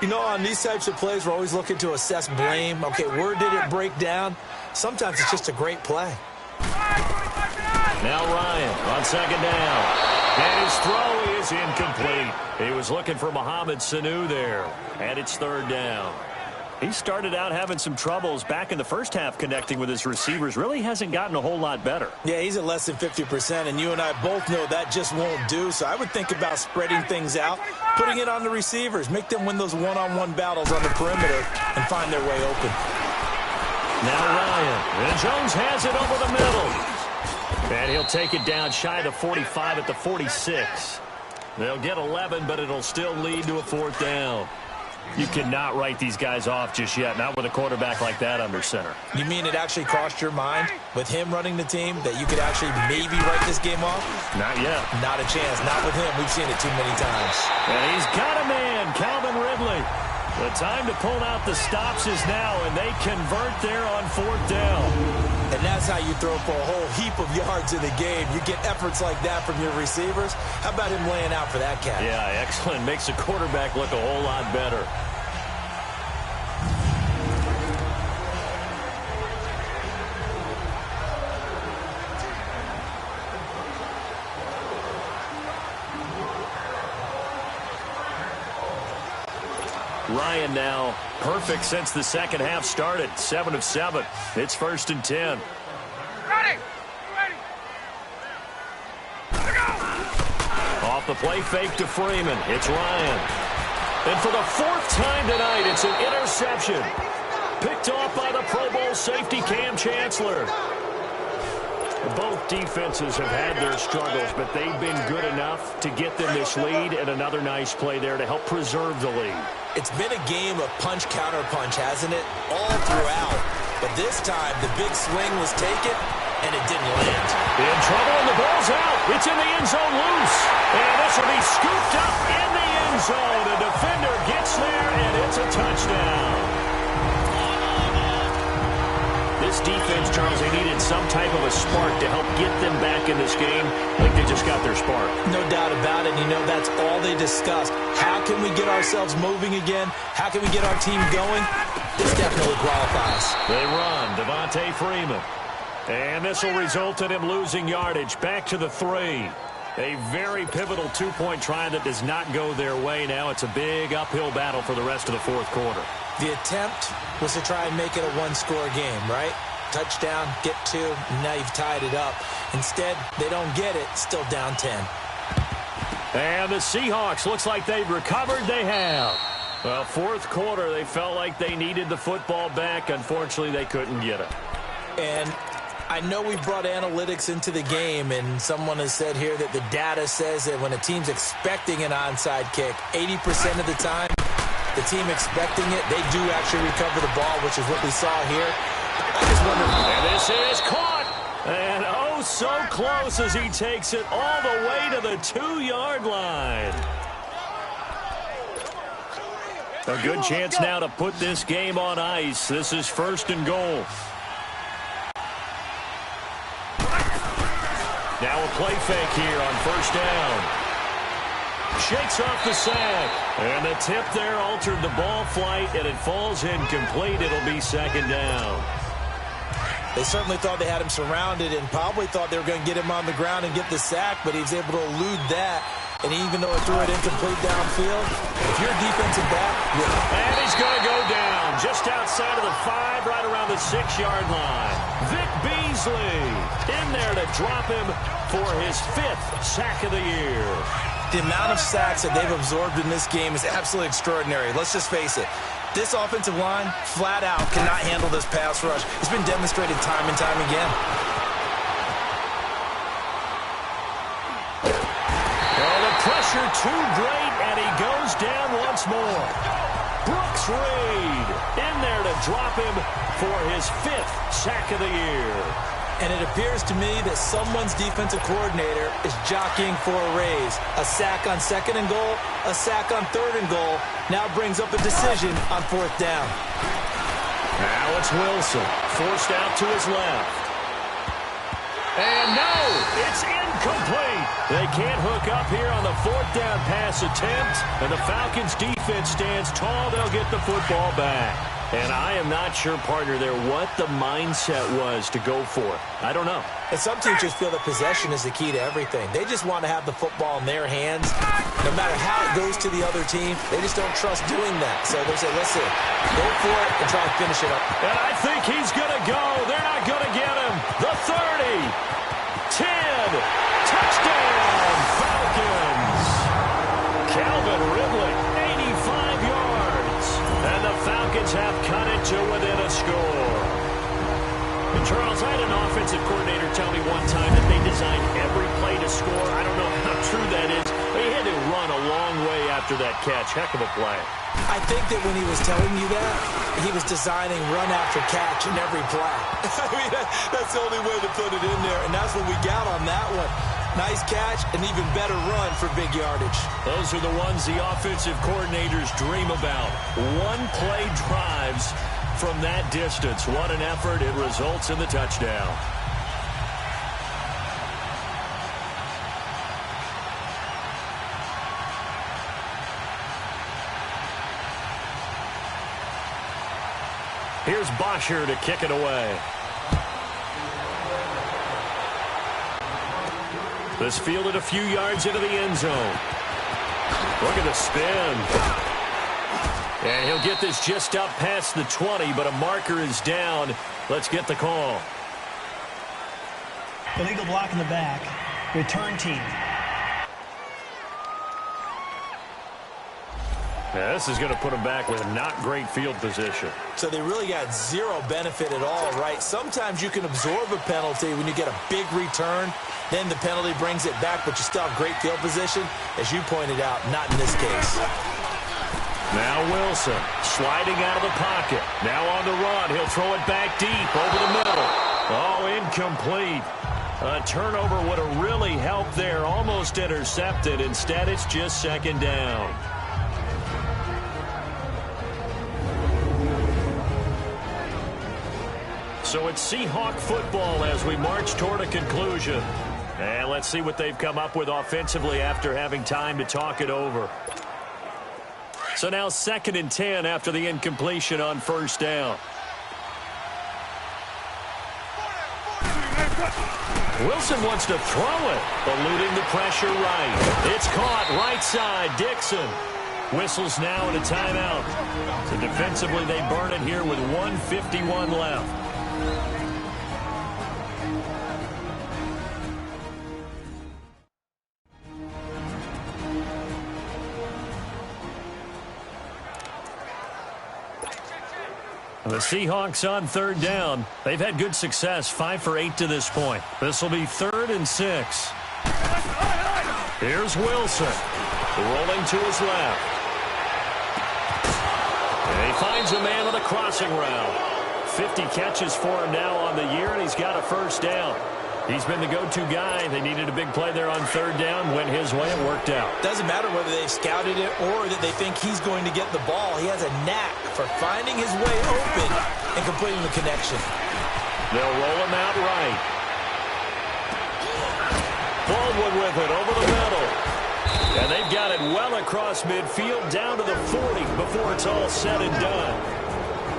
You know, on these types of plays, we're always looking to assess blame. Okay, where did it break down? Sometimes it's just a great play. Now Ryan on 2nd down. And his throw is incomplete. He was looking for Mohamed Sanu there. And it's 3rd down. He started out having some troubles back in the first half connecting with his receivers. Really hasn't gotten a whole lot better. Yeah, he's at less than 50%, and you and I both know that just won't do. So I would think about spreading things out, putting it on the receivers, make them win those one-on-one battles on the perimeter and find their way open. Now Ryan, and Jones has it over the middle. And he'll take it down shy of the 45 at the 46. They'll get 11, but it'll still lead to a 4th down. You cannot write these guys off just yet, not with a quarterback like that under center. You mean it actually crossed your mind with him running the team that you could actually maybe write this game off? Not yet. Not a chance. Not with him. We've seen it too many times. And he's got a man, Calvin Ridley. The time to pull out the stops is now, and they convert there on 4th down. And that's how you throw for a whole heap of yards in the game. You get efforts like that from your receivers. How about him laying out for that catch? Yeah, excellent. Makes the quarterback look a whole lot better. Ryan now perfect since the second half started. 7 of 7. It's 1st and 10. Ready. Off the play fake to Freeman. It's Ryan. And for the 4th time tonight, it's an interception. Picked off by the Pro Bowl safety Cam Chancellor. Both defenses have had their struggles, but they've been good enough to get them this lead, and another nice play there to help preserve the lead. It's been a game of punch-counter-punch, hasn't it? All throughout. But this time, the big swing was taken, and it didn't land. In trouble, and the ball's out. It's in the end zone loose. And this will be scooped up in the end zone. The defender gets there, and it's a touchdown. This defense, Charles, they needed some type of a spark to help get them back in this game. I think they just got their spark. No doubt about it. You know, that's all they discussed. How can we get ourselves moving again? How can we get our team going? This definitely qualifies. They run. Devontae Freeman. And this will result in him losing yardage. Back to the 3. A very pivotal 2-point try that does not go their way now. It's a big uphill battle for the rest of the 4th quarter. The attempt was to try and make it a one-score game, right? Touchdown, get 2, and now you've tied it up. Instead, they don't get it, still down 10. And the Seahawks, looks like they've recovered. They have. Well, 4th quarter, they felt like they needed the football back. Unfortunately, they couldn't get it. And I know we brought analytics into the game, and someone has said here that the data says that when a team's expecting an onside kick, 80% of the time, the team expecting it, they do actually recover the ball, which is what we saw here. I just wonder. And this is caught. And oh, so close as he takes it all the way to the 2-yard line. A good chance now to put this game on ice. This is 1st and goal. Now a play fake here on 1st down. Shakes off the sack. And the tip there altered the ball flight, and it falls incomplete. It'll be 2nd down. They certainly thought they had him surrounded and probably thought they were going to get him on the ground and get the sack, but he was able to elude that. And even though it threw it incomplete downfield, if you're a defensive back, and he's going to go down just outside of the 5, right around the 6-yard line. Vic Beasley in there to drop him for his 5th sack of the year. The amount of sacks that they've absorbed in this game is absolutely extraordinary. Let's just face it. This offensive line, flat out, cannot handle this pass rush. It's been demonstrated time and time again. Pressure too great, and he goes down once more. Brooks Reed in there to drop him for his 5th sack of the year. And it appears to me that someone's defensive coordinator is jockeying for a raise. A sack on 2nd and goal, a sack on 3rd and goal, now brings up a decision on 4th down. Now it's Wilson, forced out to his left. And no, it's incomplete. They can't hook up here on the 4th down pass attempt, and the Falcons defense stands tall. They'll get the football back. And I am not sure, partner, there what the mindset was to go for it. I don't know. And some teachers feel that possession is the key to everything. They just want to have the football in their hands. No matter how it goes to the other team, they just don't trust doing that. So they say, listen, go for it and try to finish it up. And I think he's going to go. They're not going to get him. The 30, 10, touchdown, Falcons. Calvin Ridley, 85 yards. And the Falcons have cut it to within a score. And Charles, I had an offensive coordinator tell me one time that they designed every play to score. I don't know how true that is, but he had to run a long way after that catch. Heck of a play. I think that when he was telling you that, he was designing run after catch in every play. I mean, that's the only way to put it in there, and that's what we got on that one. Nice catch, an even better run for big yardage. Those are the ones the offensive coordinators dream about. One-play drives from that distance. What an effort. It results in the touchdown. Here's Bosher to kick it away. This fielded a few yards into the end zone. Look at the spin. And he'll get this just up past the 20, but a marker is down. Let's get the call. Illegal block in the back. Return team. Now, this is going to put him back with not great field position. So they really got zero benefit at all, right? Sometimes you can absorb a penalty when you get a big return. Then the penalty brings it back, but you still have great field position. As you pointed out, not in this case. Now Wilson sliding out of the pocket. Now on the run. He'll throw it back deep over the middle. Oh, incomplete. A turnover would have really helped there. Almost intercepted. Instead, it's just 2nd down. So it's Seahawk football as we march toward a conclusion. And let's see what they've come up with offensively after having time to talk it over. So now 2nd and 10 after the incompletion on 1st down. Wilson wants to throw it, eluding the pressure right. It's caught right side. Dixon whistles now at a timeout. So defensively they burn it here with 1:51 left. The Seahawks on 3rd down. They've had good success, 5 for 8 to this point. This will be 3rd and 6. Here's Wilson, rolling to his left. And he finds a man on the crossing route. 50 catches for him now on the year, and he's got a 1st down. He's been the go-to guy. They needed a big play there on third down. Went his way. It worked out. Doesn't matter whether they've scouted it or that they think he's going to get the ball. He has a knack for finding his way open and completing the connection. They'll roll him out right. Baldwin with it over the middle. And they've got it well across midfield down to the 40 before it's all said and done.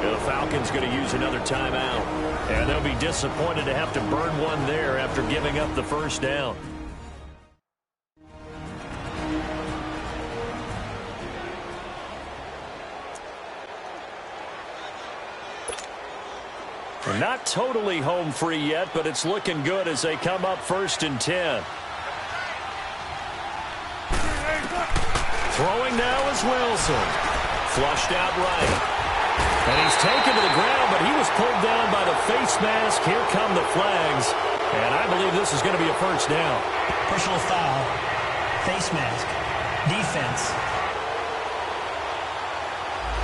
The Falcons going to use another timeout. And they'll be disappointed to have to burn one there after giving up the first down. They're not totally home free yet, but it's looking good as they come up 1st and 10. Throwing now is Wilson. Flushed out right. And he's taken to the ground, but he was pulled down by the face mask. Here come the flags. And I believe this is going to be a first down. Personal foul. Face mask. Defense.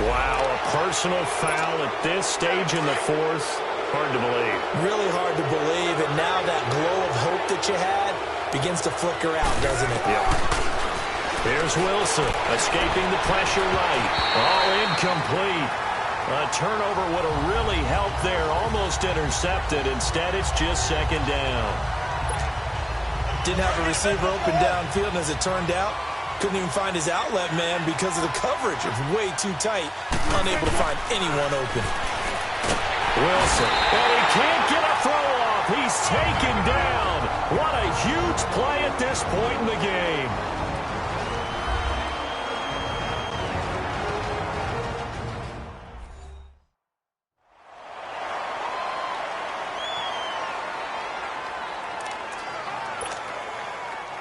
Wow, a personal foul at this stage in the fourth. Hard to believe. Really hard to believe, and now that glow of hope that you had begins to flicker out, doesn't it? Yep. Here's Wilson, escaping the pressure right. All incomplete. A turnover would have really helped there, almost intercepted. Instead, it's just 2nd down. Didn't have a receiver open downfield, and as it turned out, couldn't even find his outlet man because of the coverage. It was way too tight, unable to find anyone open. Wilson, and he can't get a throw off. He's taken down. What a huge play at this point in the game.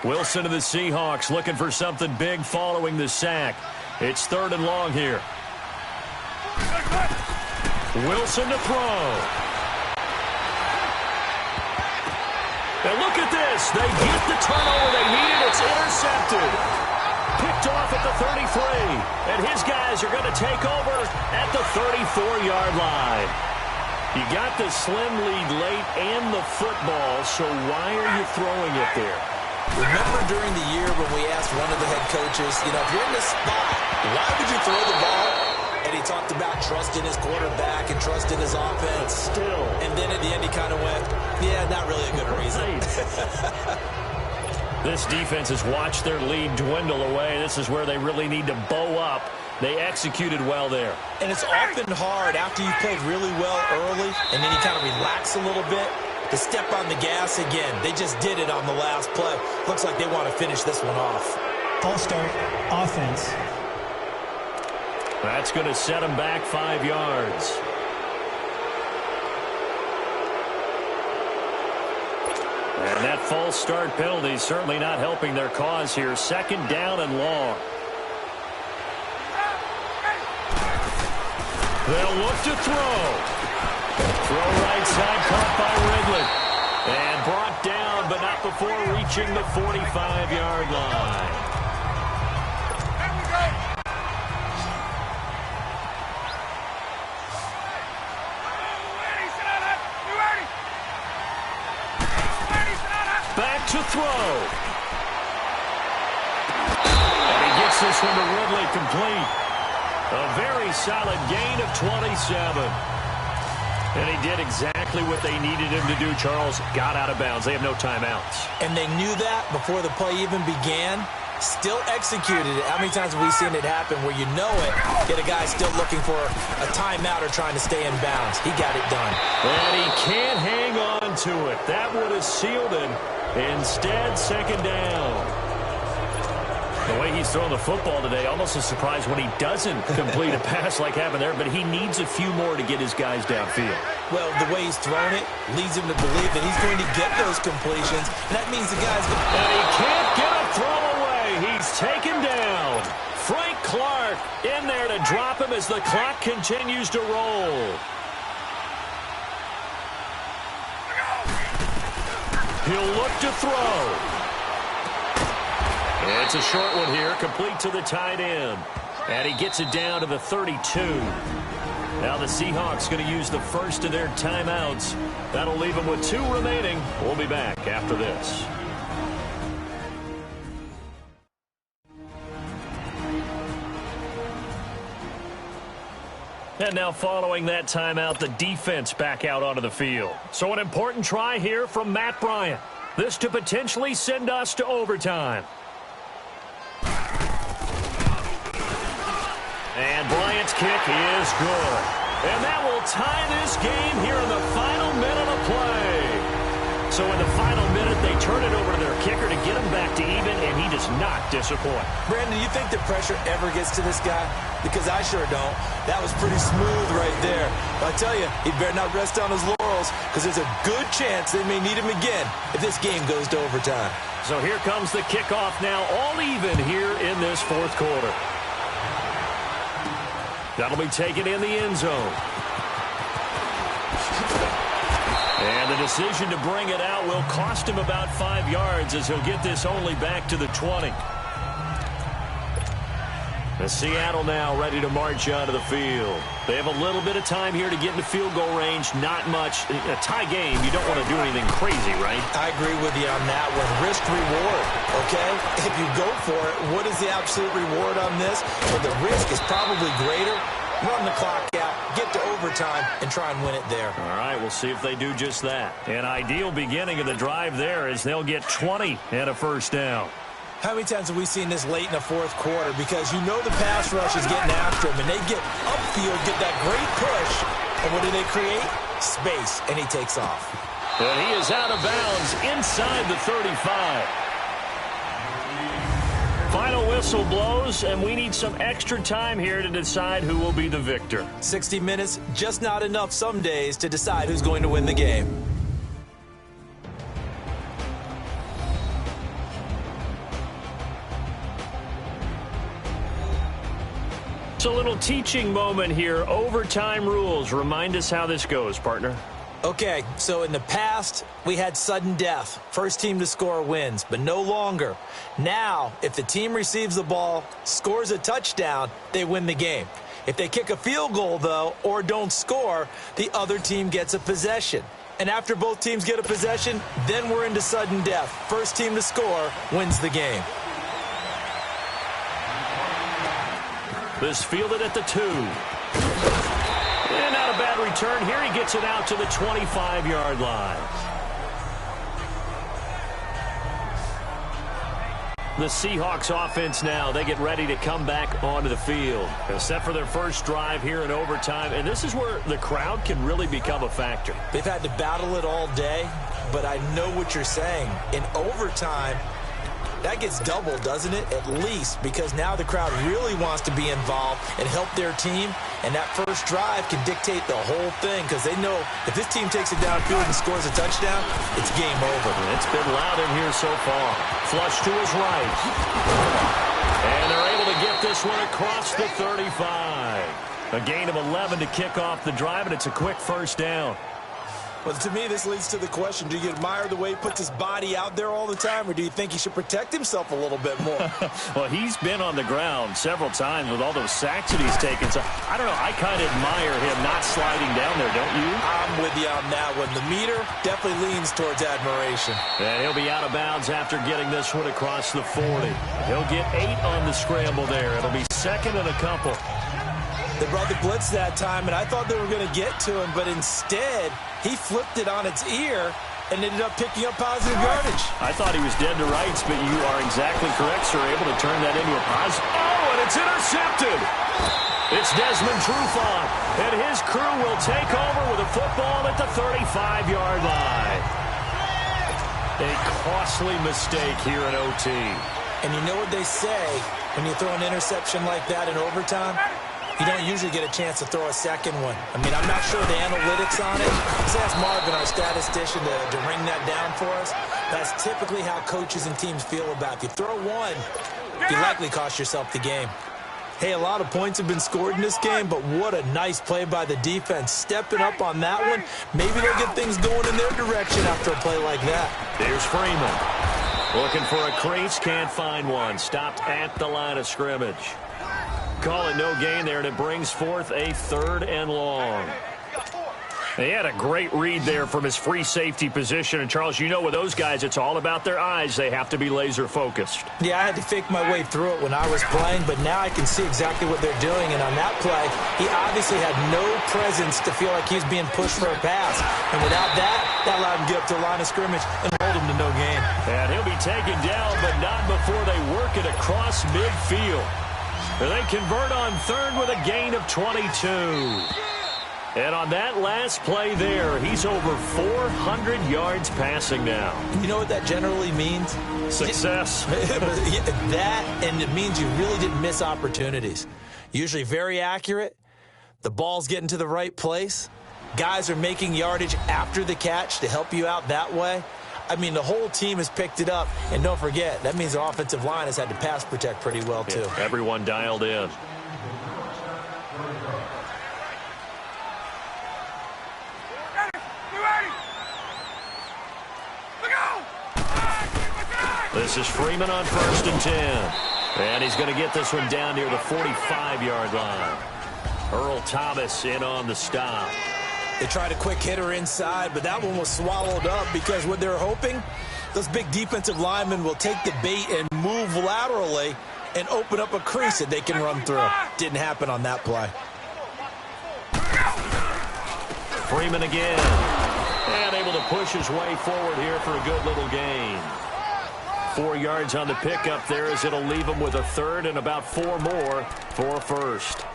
Wilson to the Seahawks looking for something big following the sack. It's 3rd and long here. Wilson to throw. And look at this. They get the turnover they needed. It's intercepted. Picked off at the 33. And his guys are going to take over at the 34-yard line. You got the slim lead late and the football, so why are you throwing it there? Remember during the year when we asked one of the head coaches, if you're in this spot, why would you throw the ball? And he talked about trusting his quarterback and trusting his offense. Still. And then at the end he kind of went, yeah, not really a good reason. This defense has watched their lead dwindle away. This is where they really need to bow up. They executed well there. And it's often hard after you've played really well early and then you kind of relax a little bit to step on the gas again. They just did it on the last play. Looks like they want to finish this one off. False start. Offense. That's going to set them back 5 yards. And that false start penalty is certainly not helping their cause here. 2nd down and long. They'll look to throw. Throw right side, caught by Ridley. And brought down, but not before reaching the 45-yard line. Back to throw. And he gets this one to Ridley complete. A very solid gain of 27. And he did exactly what they needed him to do, Charles. Got out of bounds. They have no timeouts. And they knew that before the play even began. Still executed it. How many times have we seen it happen where you know it, yet a guy still looking for a timeout or trying to stay in bounds? He got it done. And he can't hang on to it. That would have sealed it. Instead, 2nd down. The way he's throwing the football today, almost a surprise when he doesn't complete a pass like happened there, but he needs a few more to get his guys downfield. Well, the way he's thrown it leads him to believe that he's going to get those completions, and that means the guy's going to... And he can't get a throw away. He's taken down. Frank Clark in there to drop him as the clock continues to roll. He'll look to throw. It's a short one here, complete to the tight end. And he gets it down to the 32. Now the Seahawks going to use the first of their timeouts. That'll leave them with 2 remaining. We'll be back after this. And now following that timeout, the defense back out onto the field. So an important try here from Matt Bryant. This to potentially send us to overtime. And Bryant's kick is good. And that will tie this game here in the final minute of play. So in the final minute, they turn it over to their kicker to get him back to even, and he does not disappoint. Brandon, do you think the pressure ever gets to this guy? Because I sure don't. That was pretty smooth right there. But I tell you, he better not rest on his laurels, because there's a good chance they may need him again if this game goes to overtime. So here comes the kickoff now, all even here in this fourth quarter. That'll be taken in the end zone. And the decision to bring it out will cost him about 5 yards as he'll get this only back to the 20. The Seattle now ready to march onto the field. They have a little bit of time here to get into field goal range. Not much. A tie game, you don't want to do anything crazy, right? I agree with you on that one. Risk-reward, okay? If you go for it, what is the absolute reward on this? Well, the risk is probably greater. Run the clock out, get to overtime, and try and win it there. All right, we'll see if they do just that. An ideal beginning of the drive there as they'll get 20 and a first down. How many times have we seen this late in the fourth quarter? Because you know the pass rush is getting after him, and they get upfield, get that great push, and what do they create? Space, and he takes off. And he is out of bounds inside the 35. Final whistle blows, and we need some extra time here to decide who will be the victor. 60 minutes, just not enough some days to decide who's going to win the game. It's a little teaching moment here. Overtime rules. Remind us how this goes, partner. Okay, so in the past, we had sudden death. First team to score wins, but no longer. Now, if the team receives the ball, scores a touchdown, they win the game. If they kick a field goal, though, or don't score, the other team gets a possession. And after both teams get a possession, then we're into sudden death. First team to score wins the game. This fielded at the 2. And not a bad return here. He gets it out to the 25-yard line. The Seahawks offense now, they get ready to come back onto the field. Set for their first drive here in overtime. And this is where the crowd can really become a factor. They've had to battle it all day, but I know what you're saying. In overtime, that gets doubled, doesn't it? At least, because now the crowd really wants to be involved and help their team, and that first drive can dictate the whole thing because they know if this team takes it downfield and scores a touchdown, it's game over. It's been loud in here so far. Flush to his right. And they're able to get this one across the 35. A gain of 11 to kick off the drive, and it's a quick first down. Well, to me, this leads to the question, do you admire the way he puts his body out there all the time, or do you think he should protect himself a little bit more? Well, he's been on the ground several times with all those sacks that he's taken. So, I don't know, I kind of admire him not sliding down there, don't you? I'm with you on that one. The meter definitely leans towards admiration. And he'll be out of bounds after getting this one across the 40. He'll get 8 on the scramble there. It'll be second and a couple. They brought the blitz that time, and I thought they were going to get to him, but instead, he flipped it on its ear and ended up picking up positive yardage. I thought he was dead to rights, but you are exactly correct, sir. Able to turn that into a positive. Oh, and it's intercepted. It's Desmond Trufant, and his crew will take over with a football at the 35-yard line. A costly mistake here in OT. And you know what they say when you throw an interception like that in overtime? You don't usually get a chance to throw a second one. I mean, I'm not sure the analytics on it. Let's ask Marvin, our statistician, to ring that down for us. That's typically how coaches and teams feel about it. If you throw one, you likely cost yourself the game. Hey, a lot of points have been scored in this game, but what a nice play by the defense. Stepping up on that one, maybe they'll get things going in their direction after a play like that. There's Freeman. Looking for a crease, can't find one. Stopped at the line of scrimmage. call it no gain there, and it brings forth a 3rd and long. He had a great read there from his free safety position. And, Charles, you know with those guys, it's all about their eyes. They have to be laser-focused. Yeah, I had to fake my way through it when I was playing, but now I can see exactly what they're doing. And on that play, he obviously had no presence to feel like he was being pushed for a pass. And without that, that allowed him to get up to the line of scrimmage and hold him to no gain. And he'll be taken down, but not before they work it across midfield. And they convert on 3rd with a gain of 22. And on that last play there, he's over 400 yards passing now. You know what that generally means? Success. That, and it means you really didn't miss opportunities. Usually very accurate. The ball's getting to the right place. Guys are making yardage after the catch to help you out that way. I mean, the whole team has picked it up. And don't forget, that means the offensive line has had to pass protect pretty well, too. Yeah, everyone dialed in. This is Freeman on 1st and 10. And he's going to get this one down near the 45-yard line. Earl Thomas in on the stop. They tried a quick hitter inside, but that one was swallowed up because what they're hoping, those big defensive linemen will take the bait and move laterally and open up a crease that they can run through. Didn't happen on that play. Freeman again. And able to push his way forward here for a good little gain. 4 yards on the pickup there as it'll leave him with a 3rd and about 4 more for a 1st.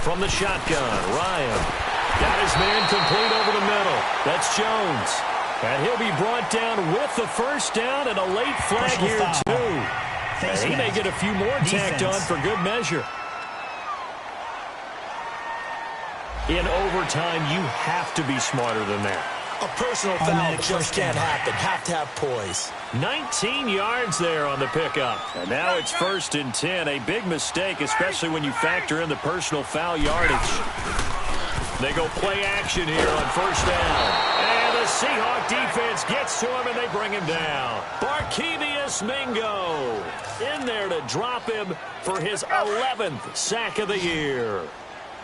From the shotgun, Ryan got his man complete over the middle. That's Jones. And he'll be brought down with the 1st down and a late flag here too. He may get a few more tacked on for good measure. In overtime, you have to be smarter than that. A personal foul just can't happen. Have to have poise. 19 yards there on the pickup. And now it's 1st and 10. A big mistake, especially when you factor in the personal foul yardage. They go play action here on 1st down. And the Seahawk defense gets to him, and they bring him down. Barkevious Mingo in there to drop him for his 11th sack of the year.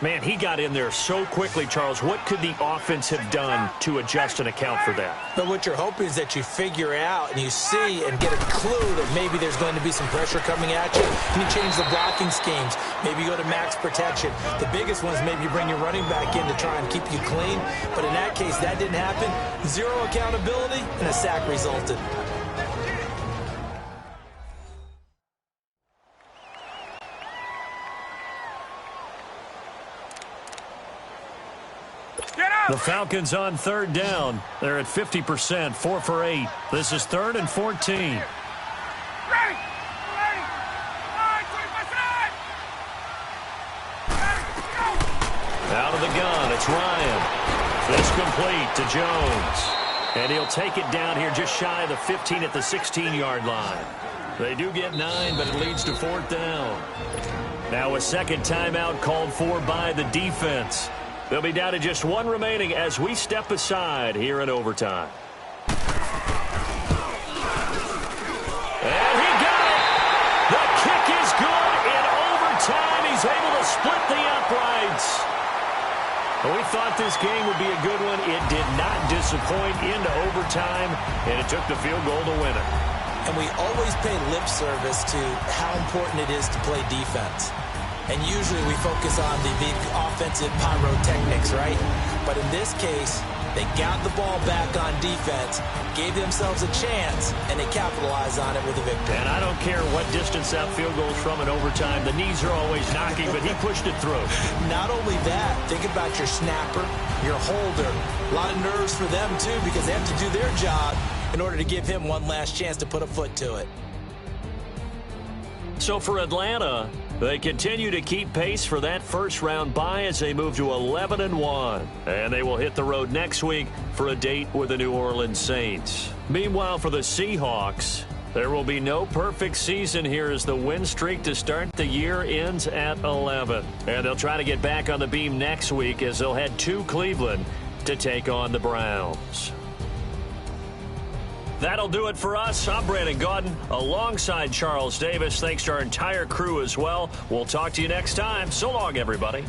Man, he got in there so quickly, Charles. What could the offense have done to adjust and account for that? But what you're hoping is that you figure out and you see and get a clue that maybe there's going to be some pressure coming at you. And you change the blocking schemes. Maybe you go to max protection. The biggest one is maybe you bring your running back in to try and keep you clean. But in that case, that didn't happen. 0 accountability, and a sack resulted. The Falcons on 3rd down. They're at 50%, 4 for 8. This is 3rd and 14. Out of the gun, it's Ryan. This complete to Jones. And he'll take it down here just shy of the 15 at the 16-yard line. They do get 9, but it leads to 4th down. Now a second timeout called for by the defense. They'll be down to just 1 remaining as we step aside here in overtime. And he got it! The kick is good in overtime. He's able to split the uprights. We thought this game would be a good one. It did not disappoint into overtime, and it took the field goal to win it. And we always pay lip service to how important it is to play defense. And usually we focus on the offensive pyrotechnics, right? But in this case, they got the ball back on defense, gave themselves a chance, and they capitalized on it with a victory. And I don't care what distance that field goes from in overtime. The knees are always knocking, but he pushed it through. Not only that, think about your snapper, your holder. A lot of nerves for them, too, because they have to do their job in order to give him one last chance to put a foot to it. So for Atlanta, they continue to keep pace for that first-round bye as they move to 11-1. And they will hit the road next week for a date with the New Orleans Saints. Meanwhile, for the Seahawks, There will be no perfect season here as the win streak to start the year ends at 11. And they'll try to get back on the beam next week as they'll head to Cleveland to take on the Browns. That'll do it for us. I'm Brandon Gaudin alongside Charles Davis. Thanks to our entire crew as well. We'll talk to you next time. So long, everybody.